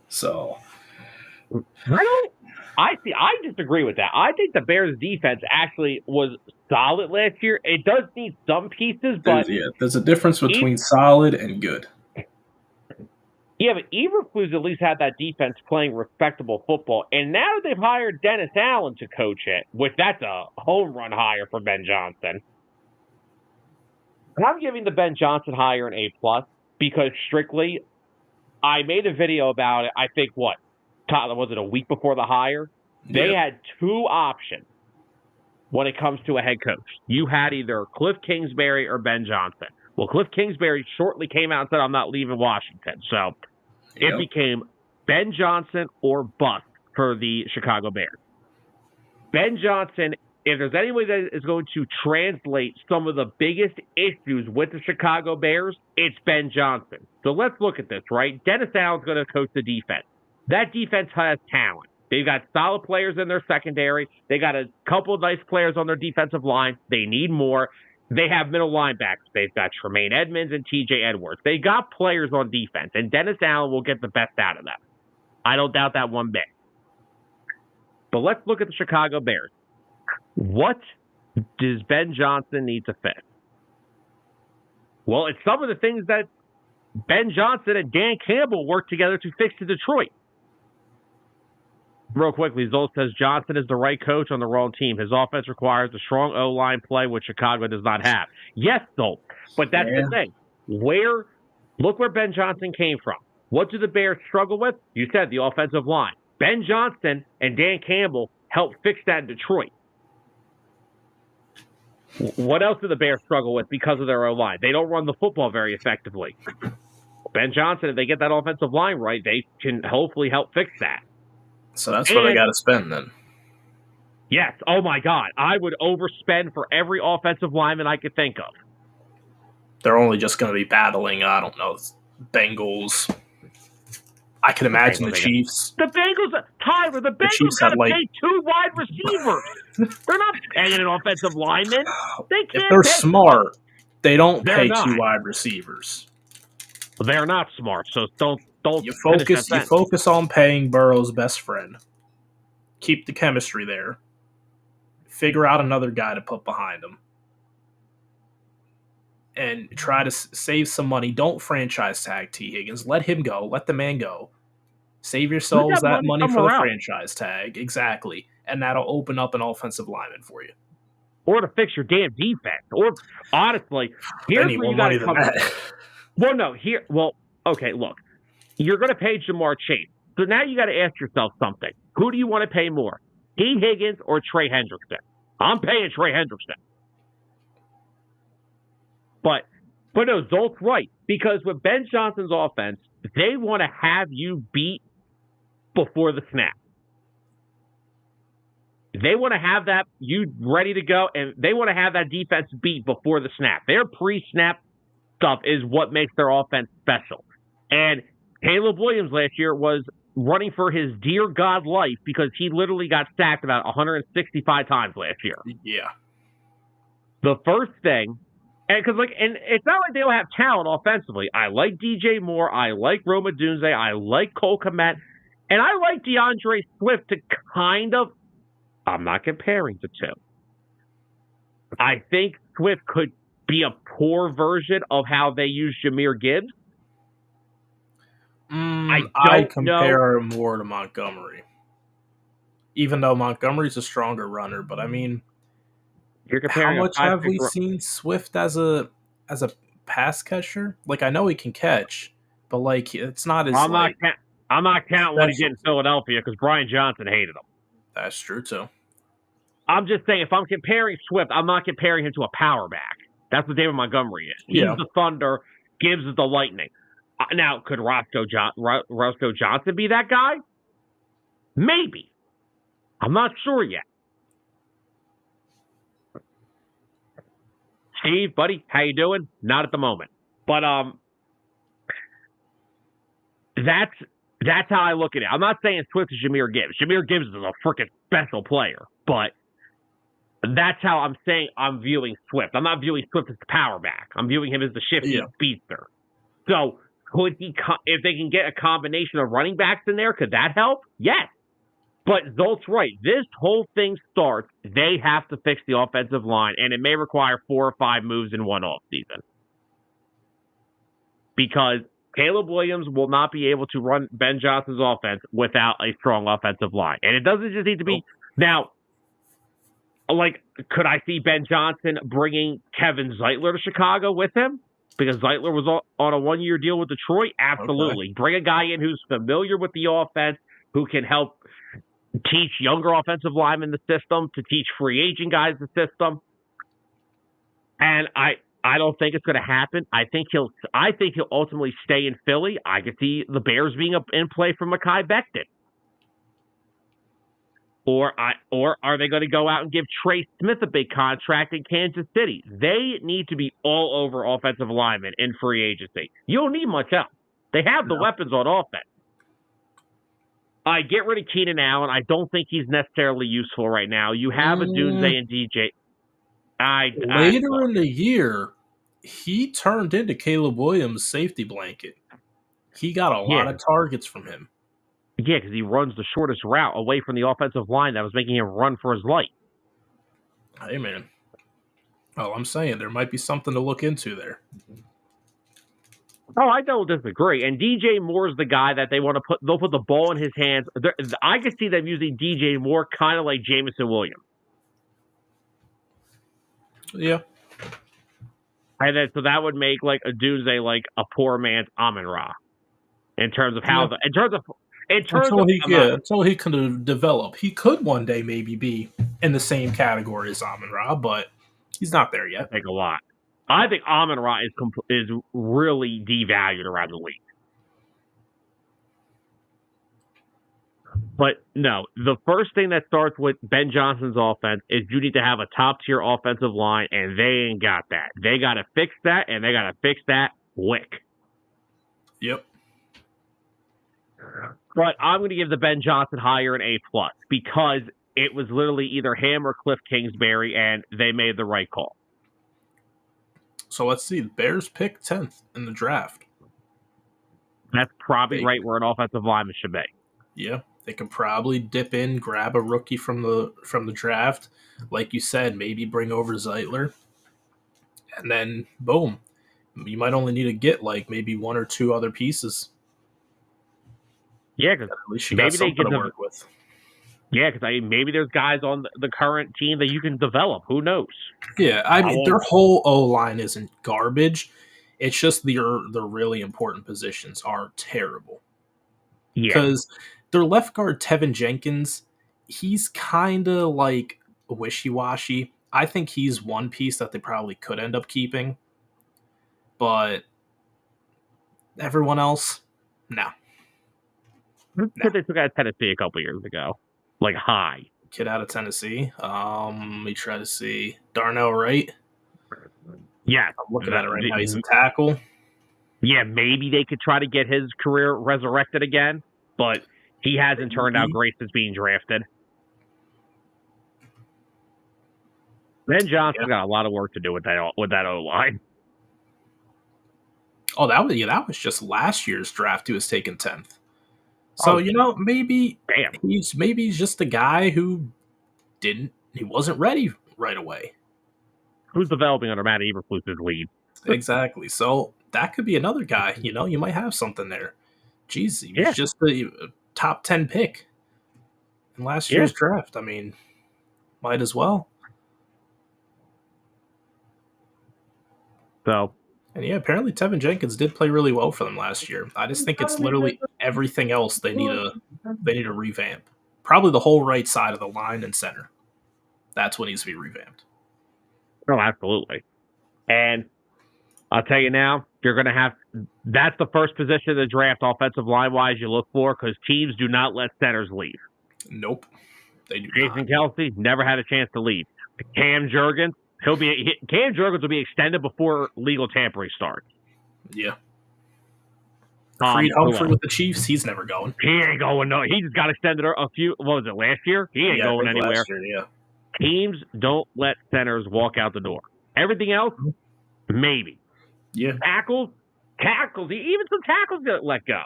So I disagree with that. I think the Bears' defense actually was solid last year. It does need some pieces, but there's a difference between solid and good. Yeah, but Eberflus at least had that defense playing respectable football. And now they've hired Dennis Allen to coach it, which that's a home run hire for Ben Johnson. And I'm giving the Ben Johnson hire an A+, because strictly, I made a video about it, I think, was it a week before the hire? They had two options when it comes to a head coach. You had either Cliff Kingsbury or Ben Johnson. Well, Cliff Kingsbury shortly came out and said, I'm not leaving Washington. So it became Ben Johnson or bust for the Chicago Bears. Ben Johnson, if there's anybody that is going to translate some of the biggest issues with the Chicago Bears, it's Ben Johnson. So let's look at this, right? Dennis Allen's going to coach the defense. That defense has talent. They've got solid players in their secondary. They got a couple of nice players on their defensive line. They need more. They have middle linebackers. They've got Tremaine Edmonds and TJ Edwards. They got players on defense, and Dennis Allen will get the best out of them. I don't doubt that one bit. But let's look at the Chicago Bears. What does Ben Johnson need to fix? Well, it's some of the things that Ben Johnson and Dan Campbell worked together to fix to Detroit. Real quickly, Zolt says Johnson is the right coach on the wrong team. His offense requires a strong O-line play, which Chicago does not have. Yes, Zolt, but that's the thing. Look where Ben Johnson came from. What do the Bears struggle with? You said the offensive line. Ben Johnson and Dan Campbell helped fix that in Detroit. What else do the Bears struggle with because of their O-line? They don't run the football very effectively. Ben Johnson, if they get that offensive line right, they can hopefully help fix that. So that's what they got to spend then. Yes. Oh, my God. I would overspend for every offensive lineman I could think of. They're only just going to be battling, I don't know, Bengals. I can imagine the Chiefs. The Bengals, Tyler, the Bengals got to pay 2 wide receivers. They're not paying an offensive lineman. They can't. If they're smart, they don't pay not. 2 wide receivers. They're not smart, so don't. You focus on paying Burrow's best friend. Keep the chemistry there. Figure out another guy to put behind him. And try to save some money. Don't franchise tag T. Higgins. Let him go. Let the man go. Save yourselves that money for the franchise tag. Exactly. And that'll open up an offensive lineman for you. Or to fix your damn defense. Or, honestly, here's where you got to come. Well, no. Okay, look. You're going to pay Jamar Chase. So now you got to ask yourself something. Who do you want to pay more? T. Higgins or Trey Hendrickson? I'm paying Trey Hendrickson. But no, Zolt's right. Because with Ben Johnson's offense, they want to have you beat before the snap. They want to have that you ready to go, and they want to have that defense beat before the snap. Their pre-snap stuff is what makes their offense special. And Caleb Williams last year was running for his dear God life because he literally got sacked about 165 times last year. Yeah. The first thing, and it's not like they don't have talent offensively. I like DJ Moore. I like Roma Dunze. I like Cole Kmet. And I like DeAndre Swift to kind of, I'm not comparing the two. I think Swift could be a poor version of how they use Jahmyr Gibbs. I compare him more to Montgomery. Even though Montgomery's a stronger runner, but I mean, you're comparing how much have we seen Swift as a pass catcher? Like, I know he can catch, but like it's not as. I'm not counting what he did in Philadelphia because Brian Johnson hated him. That's true too. I'm just saying, if I'm comparing Swift, I'm not comparing him to a power back. That's what David Montgomery is. He's the Thunder, Gibbs is the Lightning. Now, could Roscoe Johnson be that guy? Maybe. I'm not sure yet. Steve, buddy, how you doing? Not at the moment. But that's how I look at it. I'm not saying Swift is Jahmyr Gibbs. Jahmyr Gibbs is a freaking special player, but that's how I'm saying I'm viewing Swift. I'm not viewing Swift as the power back. I'm viewing him as the shifty speedster. So, could he, if they can get a combination of running backs in there, could that help? Yes. But Zolt's right. This whole thing starts, they have to fix the offensive line, and it may require 4 or 5 moves in one offseason. Because Caleb Williams will not be able to run Ben Johnson's offense without a strong offensive line. And it doesn't just need to be... Now, like, could I see Ben Johnson bringing Kevin Zeitler to Chicago with him? Because Zeitler was on a 1-year deal with Detroit? Absolutely. Okay. Bring a guy in who's familiar with the offense, who can help teach younger offensive linemen the system, to teach free agent guys the system. And I don't think it's going to happen. I think he'll ultimately stay in Philly. I could see the Bears being in play for Mekhi Becton. Or are they going to go out and give Trey Smith a big contract in Kansas City? They need to be all over offensive linemen in free agency. You don't need much else. They have the weapons on offense. I get rid of Keenan Allen. I don't think he's necessarily useful right now. You have a Dunze and DJ. Later in the year, he turned into Caleb Williams' safety blanket. He got a lot of targets from him. Yeah, because he runs the shortest route away from the offensive line that was making him run for his life. Hey, man. Well, I'm saying there might be something to look into there. Oh, I don't disagree. And DJ Moore's the guy that they want to put. They'll put the ball in his hands. I could see them using DJ Moore kind of like Jameson Williams. Yeah. And then so that would make like a Dunze like a poor man's Amon-Ra in terms of how until he can develop. He could one day maybe be in the same category as Amon-Ra, but he's not there yet. I think a lot. I think Amon-Ra is really devalued around the league. But no, the first thing that starts with Ben Johnson's offense is you need to have a top-tier offensive line, and they ain't got that. They got to fix that, and they got to fix that quick. Yep. But I'm going to give the Ben Johnson hire an A+ because it was literally either him or Cliff Kingsbury, and they made the right call. So let's see. The Bears pick 10th in the draft. That's probably right where an offensive lineman should be. Yeah, they could probably dip in, grab a rookie from the draft, like you said, maybe bring over Zeitler, and then boom, you might only need to get like maybe one or two other pieces. Yeah, because at least you got something to work with. Yeah, because maybe there's guys on the current team that you can develop. Who knows? Yeah, I mean their whole O-line isn't garbage. It's just the really important positions are terrible. Yeah, because their left guard Tevin Jenkins, he's kind of like wishy-washy. I think he's one piece that they probably could end up keeping, but everyone else, no. They took out of Tennessee a couple years ago, like high kid out of Tennessee. Let me try to see Darnell Wright. Yeah, I'm looking at it right now. He's a tackle. Yeah, maybe they could try to get his career resurrected again, but he hasn't turned out great since being drafted. Ben Johnson's got a lot of work to do with that O-line. Oh, that was just last year's draft. He was taken 10th. So maybe he's just a guy who he wasn't ready right away. Who's developing under Matt Eberflus's lead? Exactly. So that could be another guy. You might have something there. Jeez, he was just a top 10 pick in last year's draft. I mean, might as well. So, and apparently Tevin Jenkins did play really well for them last year. I just think it's literally everything else they need to revamp. Probably the whole right side of the line and center. That's what needs to be revamped. Oh, absolutely. And I'll tell you now, you're going to have – that's the first position of the draft offensive line-wise you look for because teams do not let centers leave. Nope. They do Jason Kelce never had a chance to leave. Cam Jurgens will be extended before legal tampering starts. Yeah. Creed Humphrey with the Chiefs, he's never going. He ain't going. No, he just got extended a few. What was it, last year? He ain't going anywhere. Last year, Teams don't let centers walk out the door. Everything else, maybe. Yeah. Tackles, even some tackles get let go.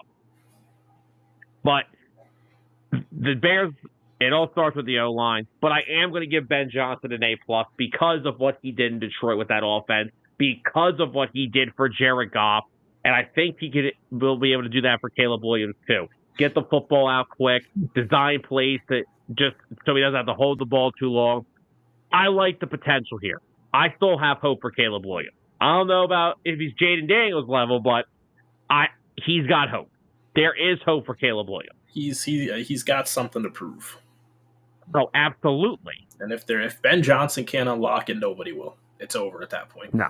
But the Bears, it all starts with the O-line. But I am going to give Ben Johnson an A+ because of what he did in Detroit with that offense, because of what he did for Jared Goff, and I think will be able to do that for Caleb Williams too. Get the football out quick, design plays just so he doesn't have to hold the ball too long. I like the potential here. I still have hope for Caleb Williams. I don't know about if he's Jaden Daniels level, but he's got hope. There is hope for Caleb Williams. He's got something to prove. Oh, absolutely. And if Ben Johnson can't unlock it, nobody will. It's over at that point. No.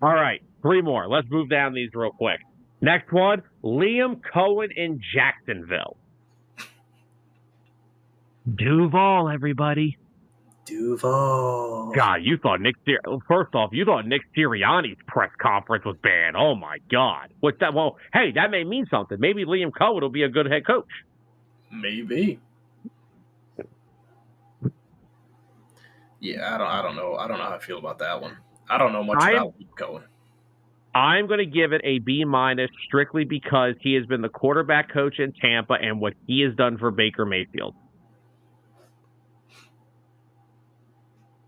All right, 3 more. Let's move down these real quick. Next one, Liam Cohen in Jacksonville. Duval, everybody. Duval. God, you thought first off, you thought Nick Sirianni's press conference was bad. Oh my God. What's that? Well, hey, that may mean something. Maybe Liam Cohen will be a good head coach. Maybe. Yeah, I don't know. I don't know how I feel about that one. I don't know much about Liam Cohen. I'm going to give it a B- strictly because he has been the quarterback coach in Tampa and what he has done for Baker Mayfield.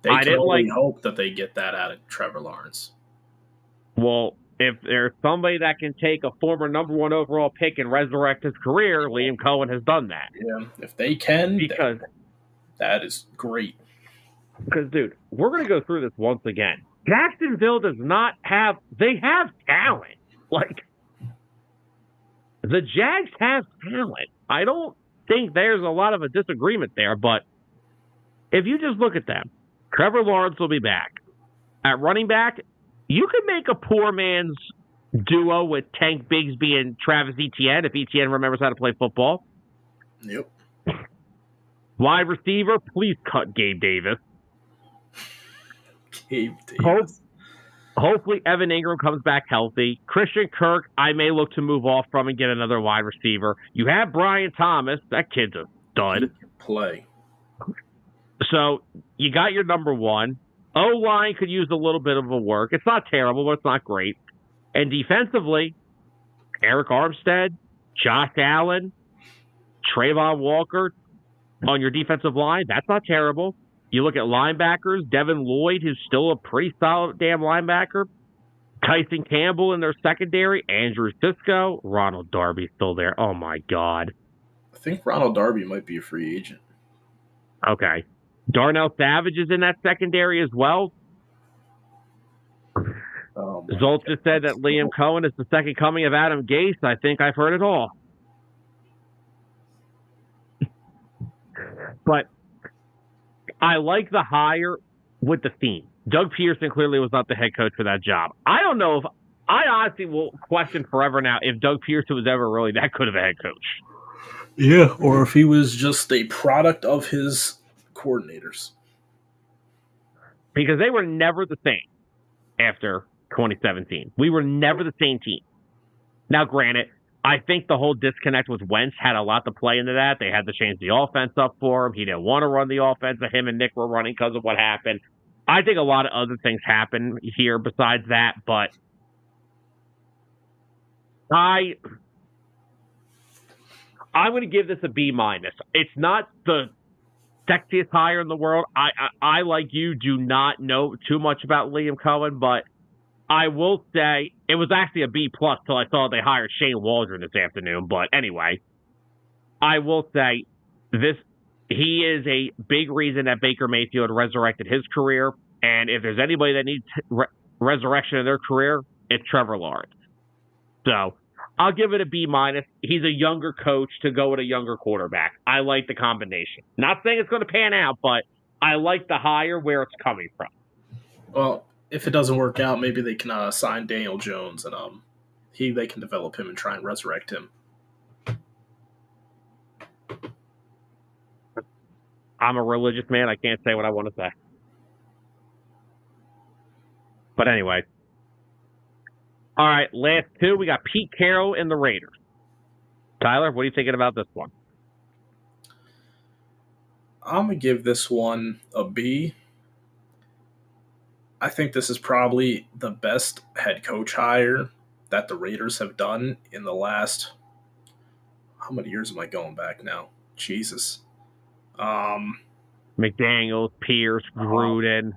They can only hope that they get that out of Trevor Lawrence. Well, if there's somebody that can take a former number 1 overall pick and resurrect his career, Liam Cohen has done that. Yeah, if they can, because that is great. Because, dude, we're going to go through this once again. Jacksonville does not have – they have talent. Like, the Jags have talent. I don't think there's a lot of a disagreement there, but if you just look at them, Trevor Lawrence will be back. At running back, you could make a poor man's duo with Tank Bigsby and Travis Etienne if Etienne remembers how to play football. Yep. Wide receiver, please cut Gabe Davis. Hopefully Evan Ingram comes back healthy. Christian Kirk, I may look to move off from and get another wide receiver. You have Brian Thomas. That kid's a stud. He can play. So you got your number 1. O-line could use a little bit of a work. It's not terrible, but it's not great. And defensively, Eric Armstead, Josh Allen, Trayvon Walker on your defensive line. That's not terrible. You look at linebackers, Devin Lloyd, who's still a pretty solid damn linebacker. Tyson Campbell in their secondary, Andrew Sisko, Ronald Darby still there. Oh, my God. I think Ronald Darby might be a free agent. Okay. Darnell Savage is in that secondary as well. Zolt just said that Liam Cohen is the second coming of Adam Gase. I think I've heard it all. But I like the hire with the theme. Doug Pearson clearly was not the head coach for that job. I don't know if I honestly will question forever now if Doug Pearson was ever really that good of a head coach. Yeah, or if he was just a product of his coordinators. Because they were never the same after 2017. We were never the same team. Now, granted, I think the whole disconnect with Wentz had a lot to play into that. They had to change the offense up for him. He didn't want to run the offense that him and Nick were running because of what happened. I think a lot of other things happened here besides that, but I'm going to give this a B-. It's not the sexiest hire in the world. I like you, do not know too much about Liam Cohen, but I will say it was actually a B+ till I saw they hired Shane Waldron this afternoon. But anyway, I will say he is a big reason that Baker Mayfield resurrected his career. And if there's anybody that needs resurrection in their career, it's Trevor Lawrence. So I'll give it a B-. He's a younger coach to go with a younger quarterback. I like the combination. Not saying it's going to pan out, but I like the hire where it's coming from. Well, if it doesn't work out, maybe they can sign Daniel Jones and they can develop him and try and resurrect him. I'm a religious man. I can't say what I want to say. But anyway. All right, last 2. We got Pete Carroll and the Raiders. Tyler, what are you thinking about this one? I'm going to give this one a B. I think this is probably the best head coach hire that the Raiders have done in the last... How many years am I going back now? Jesus. McDaniels, Pierce, Gruden.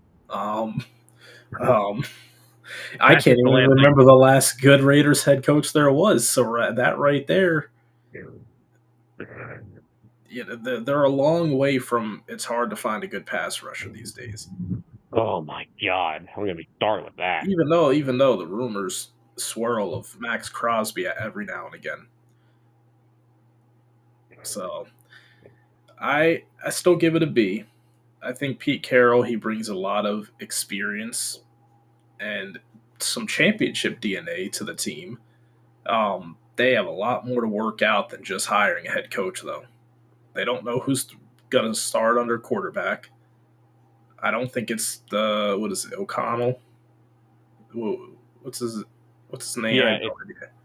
I can't even remember the last good Raiders head coach there was. So that right there, they're a long way from. It's hard to find a good pass rusher these days. Oh my God, I'm gonna be starting with that. Even though the rumors swirl of Max Crosby every now and again. So I still give it a B. I think Pete Carroll, he brings a lot of experience and some championship DNA to the team. They have a lot more to work out than just hiring a head coach, though. They don't know who's going to start under quarterback. I don't think it's O'Connell. What's his name? Yeah, it's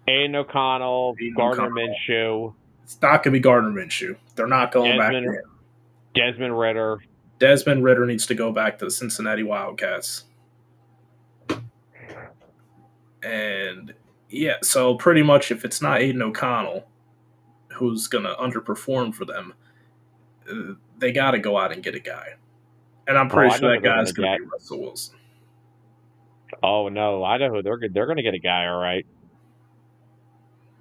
Aiden O'Connell, Gardner Minshew. It's not going to be Gardner Minshew. They're not going back to him. Desmond Ridder. Desmond Ridder needs to go back to the Cincinnati Wildcats. And yeah, so pretty much if it's not Aiden O'Connell who's going to underperform for them, they got to go out and get a guy. And I'm pretty sure that guy's going to be Russell Wilson. Oh, no. I know who they're going to get a guy, all right.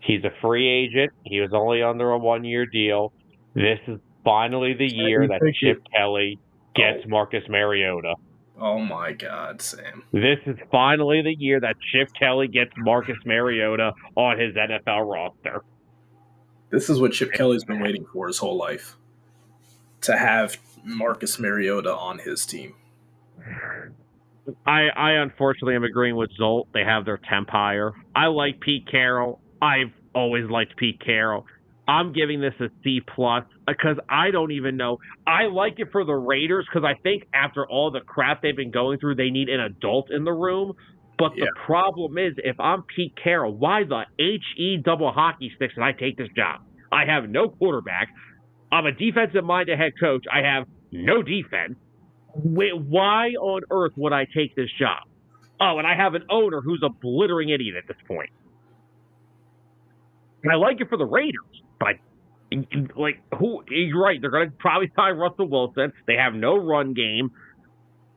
He's a free agent. He was only under a 1-year deal. This is finally the year that Chip Kelly gets Marcus Mariota. Oh, my God, Sam. This is finally the year that Chip Kelly gets Marcus Mariota on his NFL roster. This is what Chip Kelly's been waiting for his whole life. To have Marcus Mariota on his team. I unfortunately am agreeing with Zolt. They have their temp hire. I like Pete Carroll. I've always liked Pete Carroll. I'm giving this a C+ because I don't even know. I like it for the Raiders because I think after all the crap they've been going through, they need an adult in the room. But the problem is, if I'm Pete Carroll, why the HE double hockey sticks did I take this job? I have no quarterback. I'm a defensive-minded head coach. I have no defense. Why on earth would I take this job? Oh, and I have an owner who's a blithering idiot at this point. And I like it for the Raiders, but you're right. They're going to probably sign Russell Wilson. They have no run game.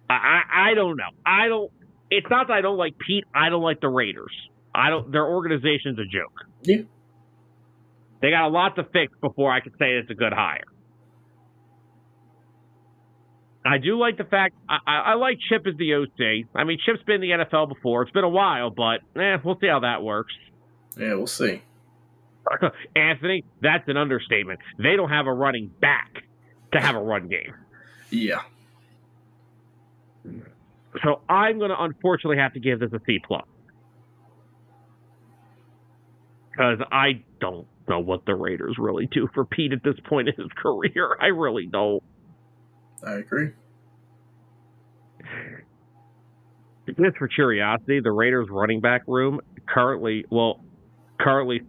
I don't know. It's not that I don't like Pete. I don't like the Raiders. Their organization's a joke. Yeah. They got a lot to fix before I could say it's a good hire. I do like the fact I like Chip as the OC. I mean, Chip's been in the NFL before. It's been a while, but we'll see how that works. Yeah, we'll see. Anthony, that's an understatement. They don't have a running back to have a run game. Yeah. So I'm going to unfortunately have to give this a C+. Because I don't know what the Raiders really do for Pete at this point in his career. I really don't. I agree. Just for curiosity, the Raiders running back room currently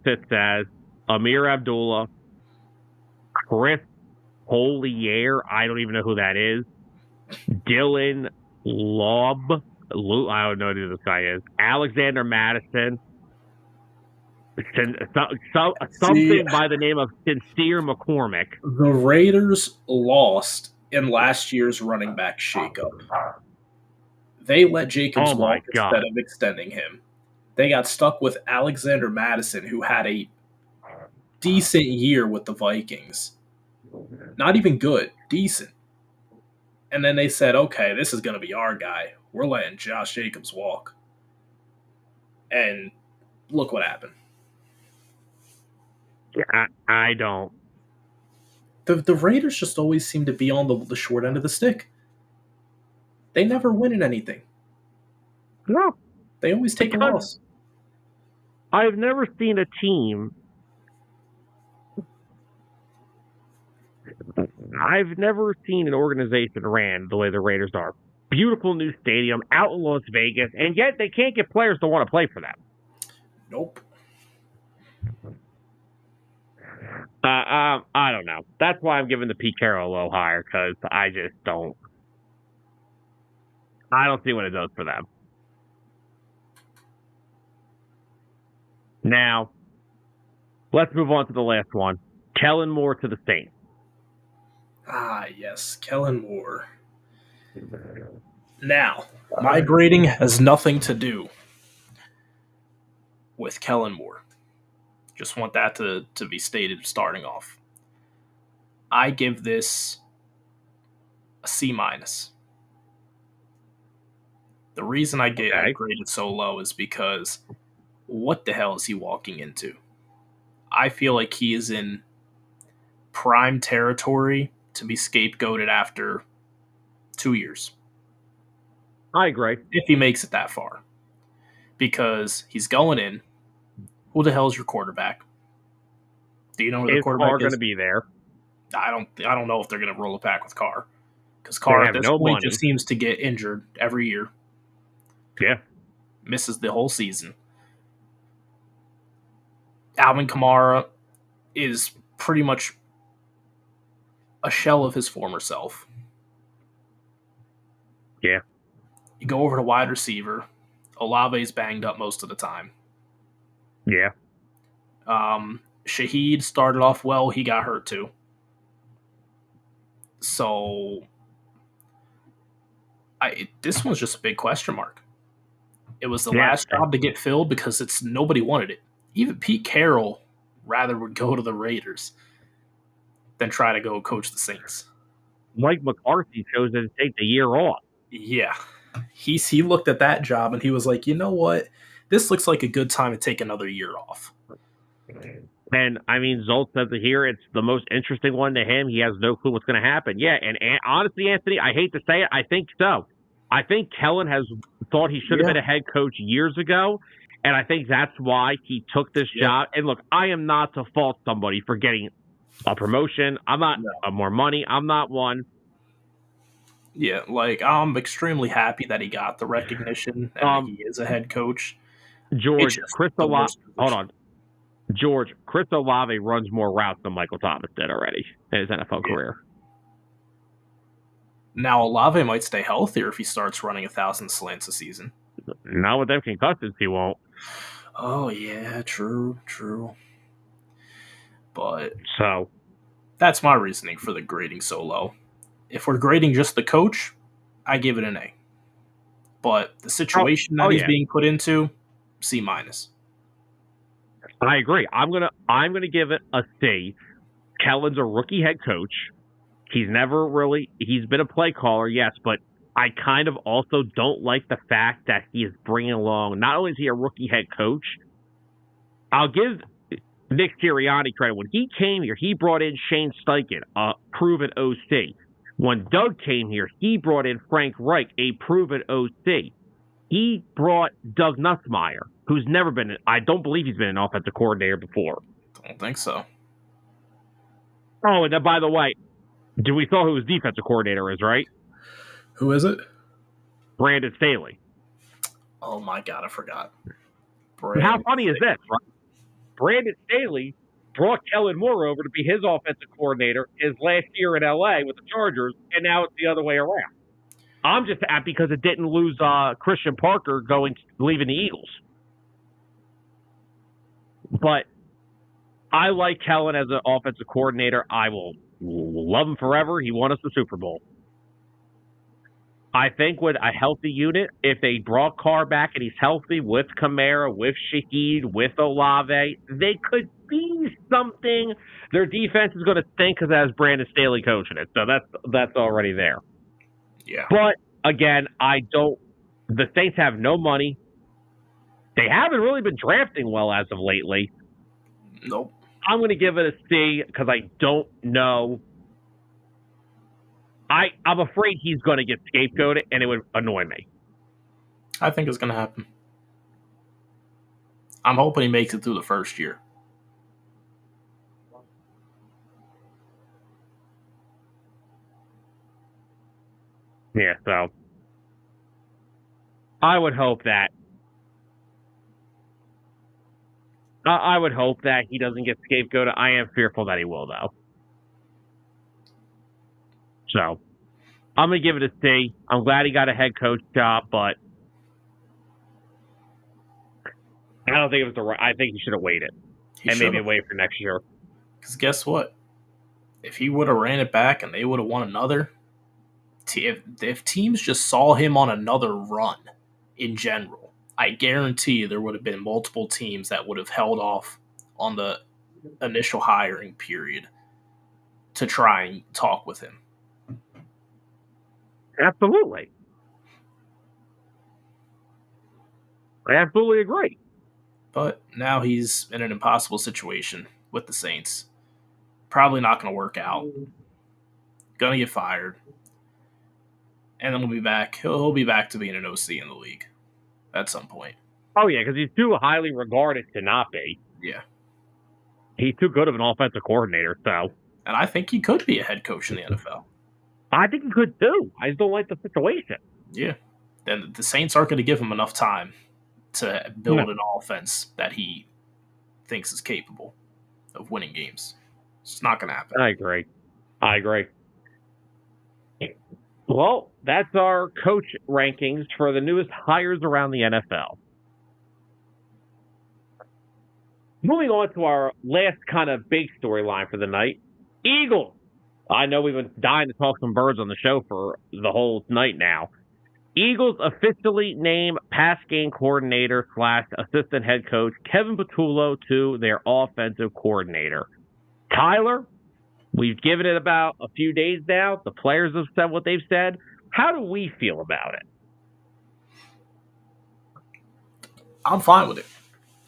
sits as Amir Abdullah, Chris Holier, I don't even know who that is, Dylan Lobb, I don't know who this guy is, Alexander Madison, something by the name of Sincere McCormick. The Raiders lost in last year's running back shakeup. They let Jacobs walk instead of extending him. They got stuck with Alexander Madison, who had a decent year with the Vikings. Not even good, decent. And then they said, okay, this is going to be our guy. We're letting Josh Jacobs walk. And look what happened. I don't. The Raiders just always seem to be on the short end of the stick. They never win in anything. No. They always take a loss. I've never seen a team. I've never seen an organization ran the way the Raiders are. Beautiful new stadium out in Las Vegas, and yet they can't get players to want to play for them. Nope. I don't know. That's why I'm giving the Pete Carroll a low higher, because I just don't. I don't see what it does for them. Now, let's move on to the last one. Kellen Moore to the Saints. Ah, yes, Kellen Moore. Now, my grading has nothing to do with Kellen Moore. Just want that to be stated starting off. I give this a C-. The reason I graded so low is because what the hell is he walking into? I feel like he is in prime territory to be scapegoated after 2 years. I agree. If he makes it that far. because he's going in. Who the hell is your quarterback? Do you know who the Is quarterback Carr going to is? be there? I don't know if they're going to roll it back with Carr, because They Carr at have this no point money. just seems to get injured every year. Yeah. Misses the whole season. Alvin Kamara is pretty much a shell of his former self. Yeah. You go over to wide receiver. Olave's banged up most of the time. Yeah. Shaheed started off well. He got hurt too. So this one's just a big question mark. It was the Yeah. last job to get filled because nobody wanted it. Even Pete Carroll rather would go to the Raiders than try to go coach the Saints. Mike McCarthy chose to take the year off. Yeah. He looked at that job and he was like, you know what? This looks like a good time to take another year off. And I mean, Zolt says it here. It's the most interesting one to him. He has no clue what's going to happen. Yeah, and honestly, Anthony, I hate to say it, I think so. I think Kellen has thought he should have been a head coach years ago, and I think that's why he took this job. And look, I am not to fault somebody for getting a promotion. I'm not more money. I'm not one. Yeah, like I'm extremely happy that he got the recognition and that he is a head coach. George, Chris Olave, hold on. George, Chris Olave runs more routes than Michael Thomas did already in his NFL career. Now Olave might stay healthier if he starts running 1,000 slants a season. Not with them concussions, he won't. Oh yeah, true. But so that's my reasoning for the grading so low. If we're grading just the coach, I give it an A. But the situation that he's being put into, C-. I agree. I'm gonna give it a C. Kellen's a rookie head coach. He's been a play caller, yes, but I kind of also don't like the fact that he is bringing along, not only is he a rookie head coach, I'll give Nick Sirianni credit. When he came here, he brought in Shane Steichen, a proven OC. When Doug came here, he brought in Frank Reich, a proven OC. He brought Doug Nussmeier, who's never been, I don't believe he's been an offensive coordinator before. I don't think so. Oh, and then, by the way, do we saw who his defensive coordinator is, right? Who is it? Brandon Staley. Oh my God, I forgot. How funny is this, right? Brandon Staley brought Kellen Moore over to be his offensive coordinator his last year in LA with the Chargers, and now it's the other way around. I'm just happy because it didn't lose Christian Parker leaving the Eagles. But I like Kellen as an offensive coordinator. I will love him forever. He won us the Super Bowl. I think with a healthy unit, if they brought Carr back and he's healthy with Kamara, with Shaheed, with Olave, they could be something. Their defense is going to stink because it has Brandon Staley coaching it. So that's already there. Yeah. But, again, the Saints have no money. They haven't really been drafting well as of lately. Nope. I'm going to give it a C because I don't know. I'm afraid he's going to get scapegoated, and it would annoy me. I think it's going to happen. I'm hoping he makes it through the first year. Yeah, so I would hope that he doesn't get scapegoated. I am fearful that he will, though. So I'm going to give it a C. I'm glad he got a head coach job, but I don't think it was the right. I think he should have waited maybe wait for next year. Because guess what? If he would have ran it back and they would have won another, if teams just saw him on another run in general, I guarantee you there would have been multiple teams that would have held off on the initial hiring period to try and talk with him. Absolutely. I absolutely agree. But now he's in an impossible situation with the Saints. Probably not going to work out. Going to get fired. And then we'll be back. He'll be back to being an OC in the league at some point. Oh, yeah, because he's too highly regarded to not be. Yeah. He's too good of an offensive coordinator, so. And I think he could be a head coach in the NFL. I think he could too. I just don't like the situation. Yeah. Then the Saints aren't going to give him enough time to build an offense that he thinks is capable of winning games. It's not going to happen. I agree. Well, that's our coach rankings for the newest hires around the NFL. Moving on to our last kind of big storyline for the night, Eagles. I know we've been dying to talk some birds on the show for the whole night now. Eagles officially name pass game coordinator / assistant head coach Kevin Patullo to their offensive coordinator. Tyler, we've given it about a few days now. The players have said what they've said. How do we feel about it? I'm fine with it.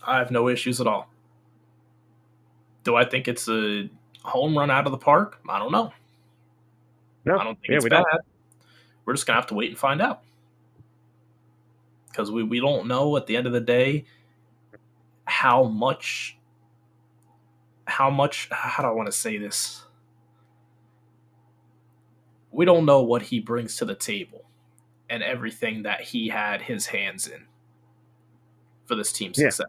I have no issues at all. Do I think it's a home run out of the park? I don't know. No, I don't think it's bad. We're just going to have to wait and find out. Because we don't know at the end of the day how do I want to say this? We don't know what he brings to the table and everything that he had his hands in for this team's success.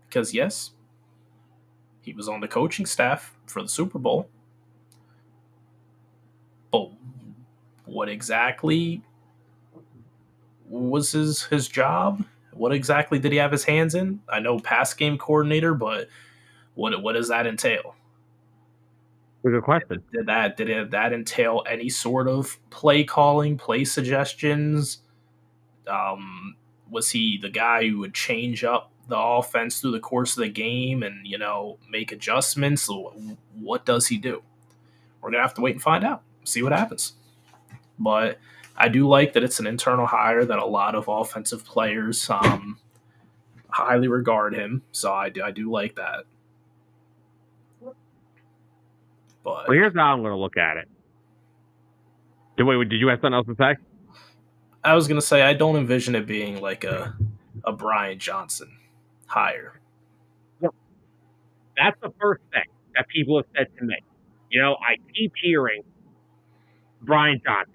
Because yes, he was on the coaching staff for the Super Bowl. But what exactly was his job? What exactly did he have his hands in? I know pass game coordinator, but what does that entail? Good question. Did that entail any sort of play calling, play suggestions? Was he the guy who would change up the offense through the course of the game and make adjustments? What does he do? We're gonna have to wait and find out, see what happens. But I do like that it's an internal hire that a lot of offensive players highly regard him. So I do like that. But here's how I'm going to look at it. Did you have something else to say? I was going to say I don't envision it being like a Brian Johnson hire. That's the first thing that people have said to me. I keep hearing Brian Johnson.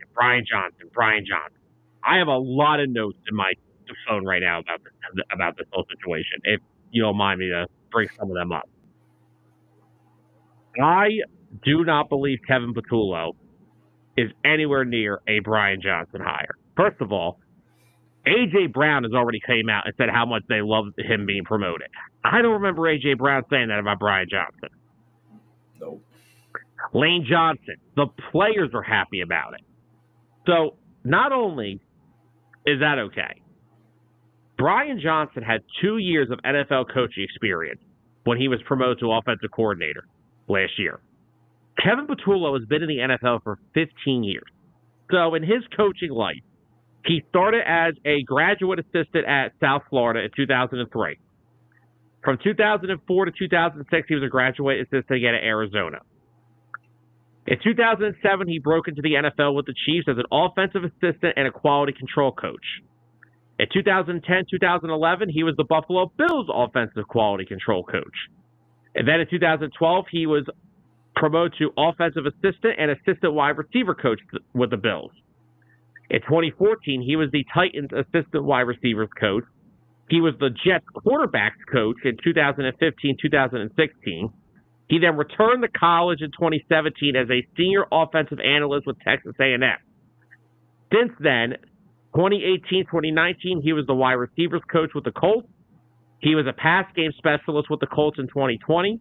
I have a lot of notes in my phone right now about this whole situation. If you don't mind me to bring some of them up. I do not believe Kevin Patullo is anywhere near a Brian Johnson hire. First of all, A.J. Brown has already came out and said how much they love him being promoted. I don't remember A.J. Brown saying that about Brian Johnson. Nope. Lane Johnson, the players are happy about it. So not only is that okay, Brian Johnson had 2 years of NFL coaching experience when he was promoted to offensive coordinator last year. Kevin Patullo has been in the NFL for 15 years. So in his coaching life, he started as a graduate assistant at South Florida in 2003. From 2004 to 2006, he was a graduate assistant again at Arizona. In 2007, he broke into the NFL with the Chiefs as an offensive assistant and a quality control coach. In 2010, 2011, he was the Buffalo Bills offensive quality control coach. And then in 2012, he was promoted to offensive assistant and assistant wide receiver coach with the Bills. In 2014, he was the Titans assistant wide receivers coach. He was the Jets quarterbacks coach in 2015, 2016. He then returned to college in 2017 as a senior offensive analyst with Texas A&M. Since then, 2018, 2019, he was the wide receivers coach with the Colts. He was a pass game specialist with the Colts in 2020.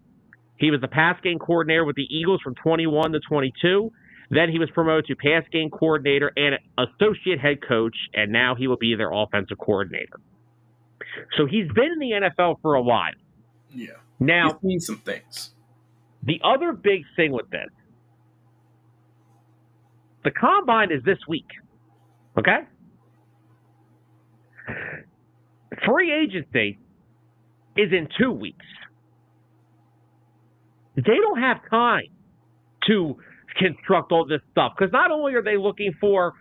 He was the pass game coordinator with the Eagles from 21 to 22. Then he was promoted to pass game coordinator and associate head coach, and now he will be their offensive coordinator. So he's been in the NFL for a while. Yeah. Now, he's seen some things. The other big thing with this, the combine is this week, okay? Free agency is in 2 weeks. They don't have time to construct all this stuff because not only are they looking for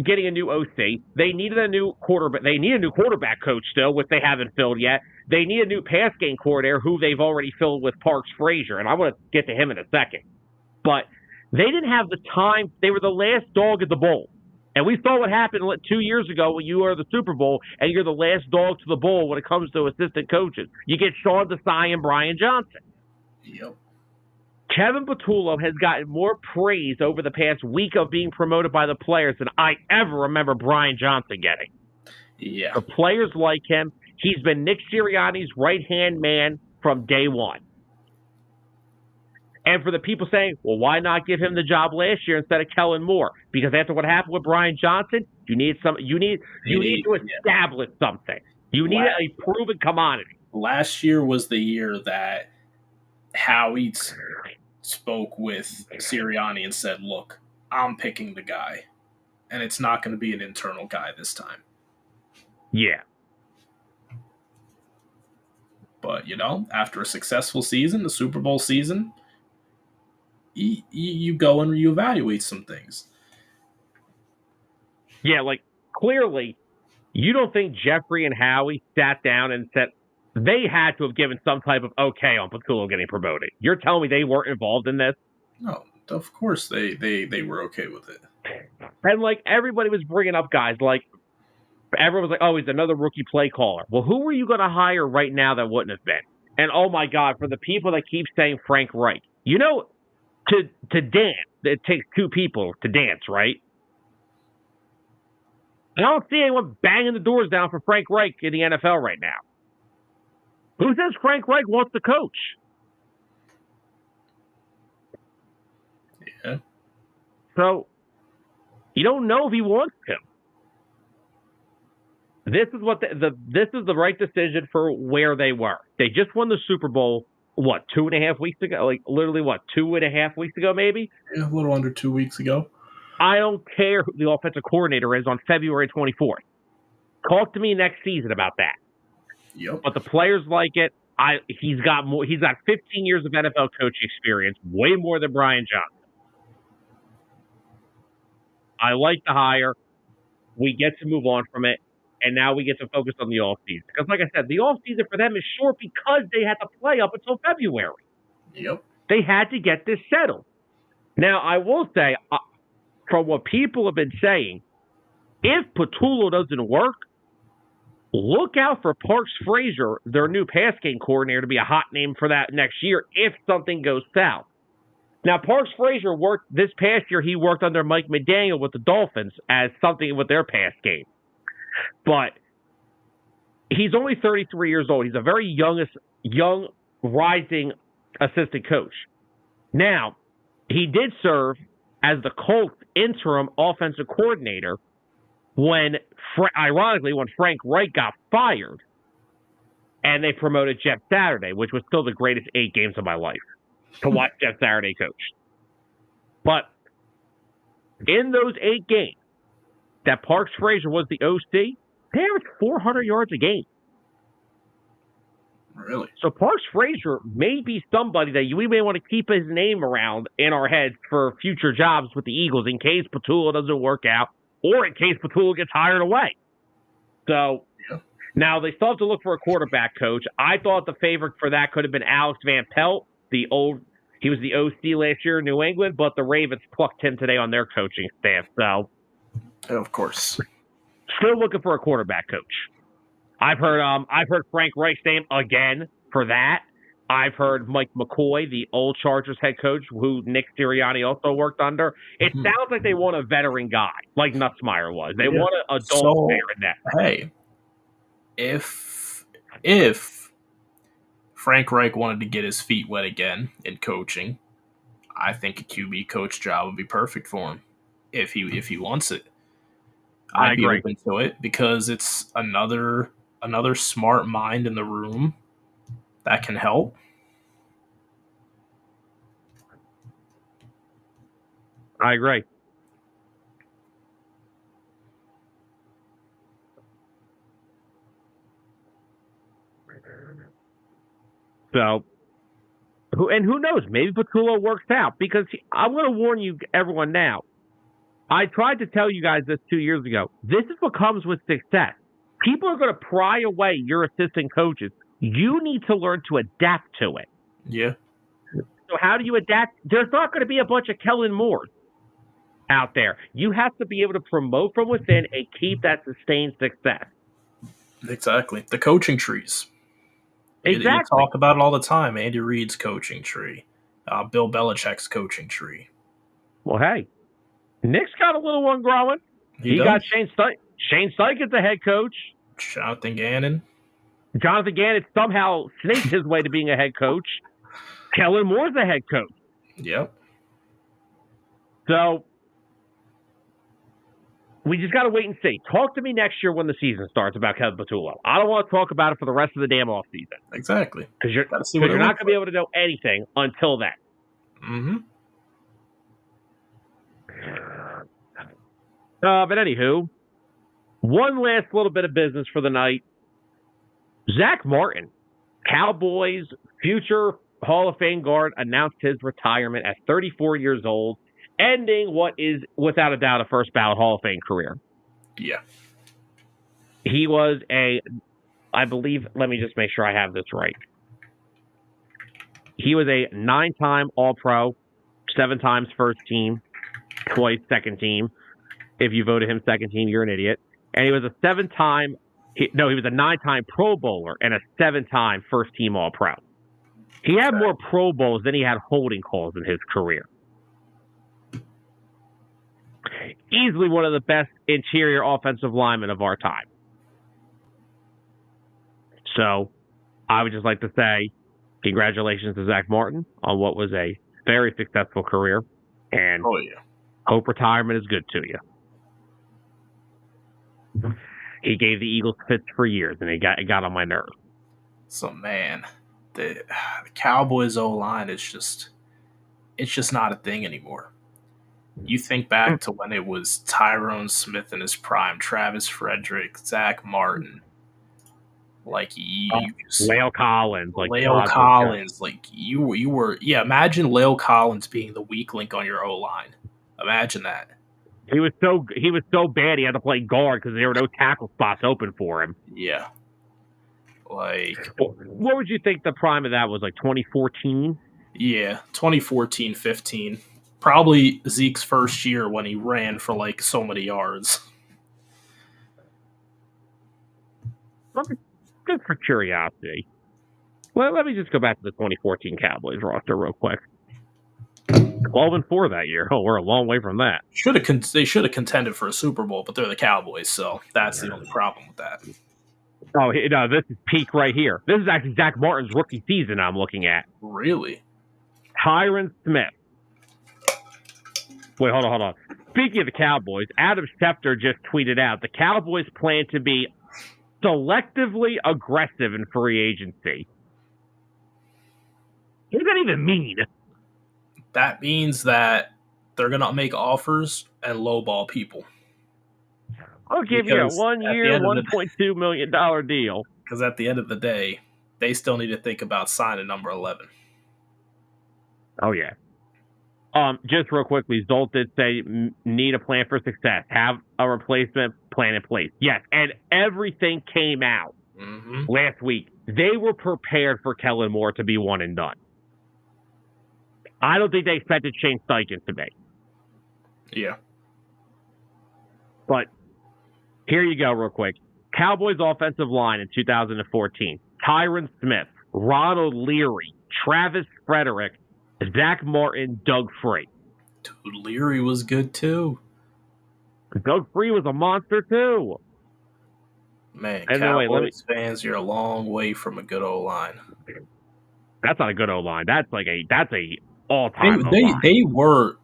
getting a new OC. They needed a new quarterback. They need a new quarterback coach still, which they haven't filled yet. They need a new pass game coordinator, who they've already filled with Parks Frazier, and I want to get to him in a second. But they didn't have the time. They were the last dog at the bowl. And we saw what happened 2 years ago when you were the Super Bowl and you're the last dog to the bowl when it comes to assistant coaches. You get Sean Desai and Brian Johnson. Yep. Kevin Patullo has gotten more praise over the past week of being promoted by the players than I ever remember Brian Johnson getting. Yeah. The players like him. He's been Nick Sirianni's right-hand man from day one. And for the people saying, well, why not give him the job last year instead of Kellen Moore? Because after what happened with Brian Johnson, you need to establish something. You need a proven commodity. Last year was the year that Howie spoke with Sirianni and said, look, I'm picking the guy. And it's not going to be an internal guy this time. Yeah. But, after a successful season, the Super Bowl season, you go and you evaluate some things. Yeah, clearly, you don't think Jeffrey and Howie sat down and said they had to have given some type of okay on Patullo getting promoted. You're telling me they weren't involved in this? No, of course they were okay with it. And everybody was bringing up guys everyone was like, oh, he's another rookie play caller. Well, who were you going to hire right now that wouldn't have been? And oh my God, for the people that keep saying Frank Reich, to dance, it takes two people to dance, right? And I don't see anyone banging the doors down for Frank Reich in the NFL right now. Who says Frank Reich wants to coach? Yeah. So, you don't know if he wants to. This is this is the right decision for where they were. They just won the Super Bowl. 2.5 weeks ago? Literally 2.5 weeks ago, maybe? Yeah, a little under 2 weeks ago. I don't care who the offensive coordinator is on February 24th. Talk to me next season about that. Yep. But the players like it. He's got 15 years of NFL coaching experience, way more than Brian Johnson. I like the hire. We get to move on from it. And now we get to focus on the offseason. Because like I said, the offseason for them is short because they had to play up until February. Yep. They had to get this settled. Now, I will say, from what people have been saying, if Patullo doesn't work, look out for Parks Frazier, their new pass game coordinator, to be a hot name for that next year if something goes south. Now, Parks Frazier worked this past year. He worked under Mike McDaniel with the Dolphins as something with their pass game. But he's only 33 years old. He's a very young, rising assistant coach. Now, he did serve as the Colts interim offensive coordinator ironically, when Frank Reich got fired and they promoted Jeff Saturday, which was still the greatest 8 games of my life to watch Jeff Saturday coach. But in those 8 games that Parks Frazier was the OC, they averaged 400 yards a game. Really? So Parks Frazier may be somebody that we may want to keep his name around in our heads for future jobs with the Eagles in case Patullo doesn't work out or in case Patullo gets hired away. So Now they still have to look for a quarterback coach. I thought the favorite for that could have been Alex Van Pelt, he was the OC last year in New England, but the Ravens plucked him today on their coaching staff. So, of course, still looking for a quarterback coach. I've heard Frank Reich's name again for that. I've heard Mike McCoy, the old Chargers head coach, who Nick Sirianni also worked under. It sounds like they want a veteran guy, like Nussmeier was. They want an adult player in that. Hey, if Frank Reich wanted to get his feet wet again in coaching, I think a QB coach job would be perfect for him if he wants it. I'd be open to it because it's another smart mind in the room that can help. I agree. So, who knows? Maybe Patullo works out because I'm going to warn you, everyone now. I tried to tell you guys this 2 years ago. This is what comes with success. People are going to pry away your assistant coaches. You need to learn to adapt to it. Yeah. So how do you adapt? There's not going to be a bunch of Kellen Moores out there. You have to be able to promote from within and keep that sustained success. Exactly. The coaching trees. Exactly. You talk about it all the time. Andy Reid's coaching tree. Bill Belichick's coaching tree. Well, hey, Nick's got a little one growing. He got Shane Steichen as the head coach. Jonathan Gannon somehow snaked his way to being a head coach. Kellen Moore's the head coach. Yep. So we just got to wait and see. Talk to me next year when the season starts about Kevin Patullo. I don't want to talk about it for the rest of the damn off season. Exactly. Because you're not going to be able to know anything until then. Mm-hmm. But anywho, one last little bit of business for the night. Zack Martin, Cowboys' future Hall of Fame guard, announced his retirement at 34 years old, ending what is, without a doubt, a first ballot Hall of Fame career. Yeah. He was I believe, let me just make sure I have this right. He was a 9-time All-Pro, 7 times first team, twice second team. If you voted him second team, you're an idiot. And he was a 7-time, he was a 9-time Pro Bowler and a 7-time first team All-Pro. He had more Pro Bowls than he had holding calls in his career. Easily one of the best interior offensive linemen of our time. So, I would just like to say congratulations to Zack Martin on what was a very successful career. And hope retirement is good to you. He gave the Eagles fits for years, and it got on my nerves. So, man, the Cowboys O-line is just not a thing anymore. You think back to when it was Tyrone Smith in his prime, Travis Frederick, Zack Martin, La'el Collins, you were imagine La'el Collins being the weak link on your O-line. Imagine that. He was so bad he had to play guard because there were no tackle spots open for him. Yeah. What would you think the prime of that was, 2014? Yeah, 2014-15. Probably Zeke's first year when he ran for so many yards. Just for curiosity. Well, let me just go back to the 2014 Cowboys roster real quick. 12-4 that year. Oh, we're a long way from that. They should have contended for a Super Bowl, but they're the Cowboys, so that's the only problem with that. Oh, no, this is peak right here. This is actually Zack Martin's rookie season I'm looking at. Really? Tyron Smith. Wait, hold on. Speaking of the Cowboys, Adam Schefter just tweeted out the Cowboys plan to be selectively aggressive in free agency. What does that even mean? That means that they're going to make offers and lowball people. I'll give you a 1-year, $1.2 million deal. Because at the end of the day, they still need to think about signing number 11. Oh, yeah. Just real quickly, Zolt did say need a plan for success. Have a replacement plan in place. Yes, and everything came out last week. They were prepared for Kellen Moore to be one and done. I don't think they expected Shane Steichen to be. Yeah. But here you go real quick. Cowboys offensive line in 2014. Tyron Smith, Ronald Leary, Travis Frederick, Zack Martin, Doug Free. Dude, Leary was good too. Doug Free was a monster too. Man, Cowboys fans, you're a long way from a good O-line. That's not a good O-line. That's a all-time O-line. They were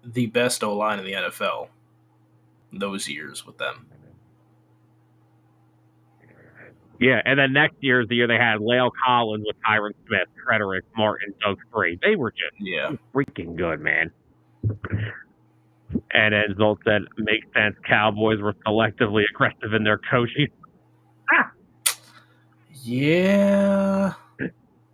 the best O-line in the NFL those years with them. Yeah, and then next year is the year they had La'el Collins with Tyron Smith, Frederick Martin, Doug Free. They were just freaking good, man. And then Zolt said, makes sense. Cowboys were selectively aggressive in their coaching. Yeah.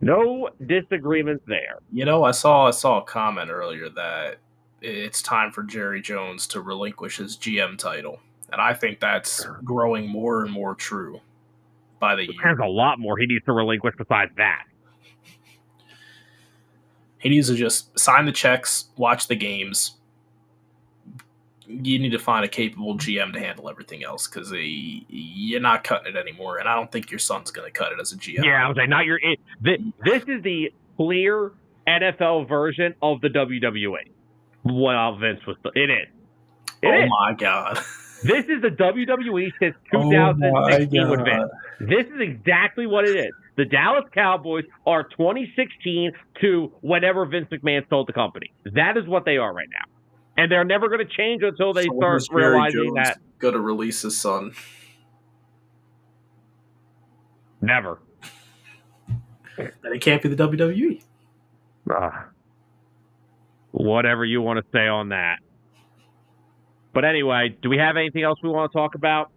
No disagreements there. I saw a comment earlier that it's time for Jerry Jones to relinquish his GM title. And I think that's growing more and more true by the year. There's a lot more he needs to relinquish besides that. He needs to just sign the checks, watch the games. You need to find a capable GM to handle everything else because you're not cutting it anymore. And I don't think your son's going to cut it as a GM. Yeah, I was like, not your. This is the clear NFL version of the WWE. Well, Vince was. It is. My God. This is the WWE since 2016 with Vince. This is exactly what it is. The Dallas Cowboys are 2016 to whenever Vince McMahon sold the company. That is what they are right now. And they're never going to change until they start realizing that. Going to release his son. Never. Then it can't be the WWE. Whatever you want to say on that. But anyway, do we have anything else we want to talk about?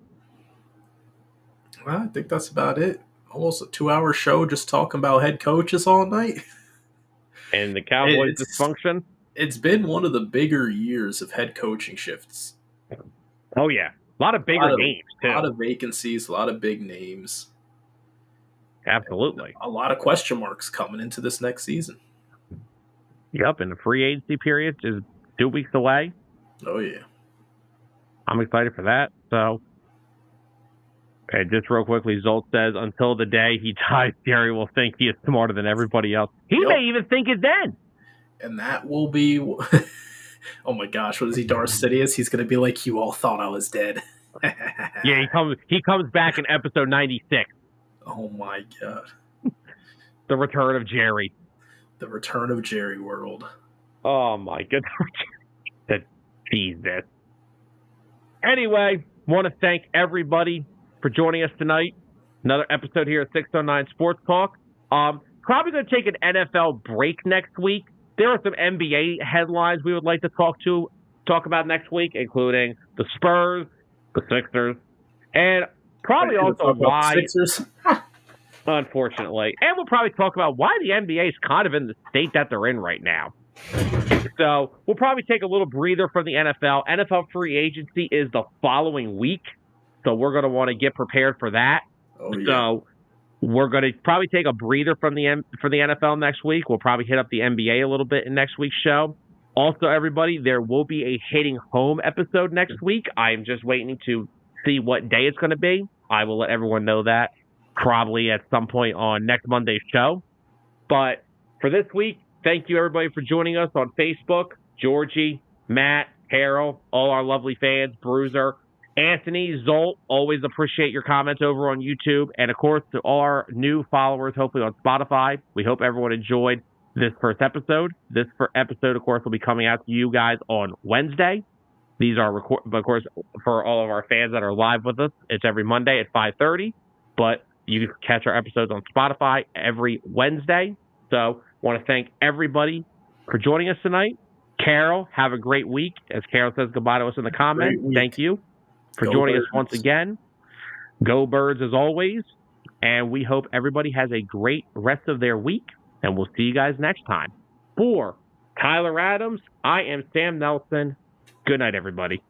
Well, I think that's about it. Almost a 2-hour show just talking about head coaches all night. And the Cowboys' dysfunction? It's been one of the bigger years of head coaching shifts. Oh, yeah. A lot of bigger names, too. A lot of vacancies, a lot of big names. Absolutely. A lot of question marks coming into this next season. Yep, and the free agency period is 2 weeks away. Oh, yeah. I'm excited for that. So, and just real quickly, Zolt says, until the day he dies, Jerry will think he is smarter than everybody else. He may even think it then. And that will be... Oh, my gosh. What is he, Darth Sidious? He's going to be like, you all thought I was dead. Yeah, he comes back in episode 96. Oh, my God. The return of Jerry. The return of Jerry World. Oh, my goodness. Jesus. Anyway, want to thank everybody for joining us tonight. Another episode here at 609 Sports Talk. Probably going to take an NFL break next week. There are some NBA headlines we would like to talk about next week, including the Spurs, the Sixers, and probably also why... Sixers? Unfortunately. And we'll probably talk about why the NBA is kind of in the state that they're in right now. So we'll probably take a little breather from the NFL. NFL free agency is the following week, so we're going to want to get prepared for that. Oh, yeah. So we're going to probably take a breather for the NFL next week. We'll probably hit up the NBA a little bit in next week's show. Also, everybody, there will be a Hitting Home episode next week. I am just waiting to see what day it's going to be. I will let everyone know that probably at some point on next Monday's show. But for this week, thank you, everybody, for joining us on Facebook. Georgie, Matt, Carol, all our lovely fans, Bruiser, Anthony, Zolt, always appreciate your comments over on YouTube. And, of course, to all our new followers, hopefully on Spotify, we hope everyone enjoyed this first episode. This episode, of course, will be coming out to you guys on Wednesday. These are, of course, for all of our fans that are live with us, it's every Monday at 5:30. But you can catch our episodes on Spotify every Wednesday. So want to thank everybody for joining us tonight. Carol, have a great week. As Carol says goodbye to us in the comments, thank you for joining us once again. Go Birds as always. And we hope everybody has a great rest of their week. And we'll see you guys next time. For Tyler Adams, I am Sam Nelson. Good night, everybody.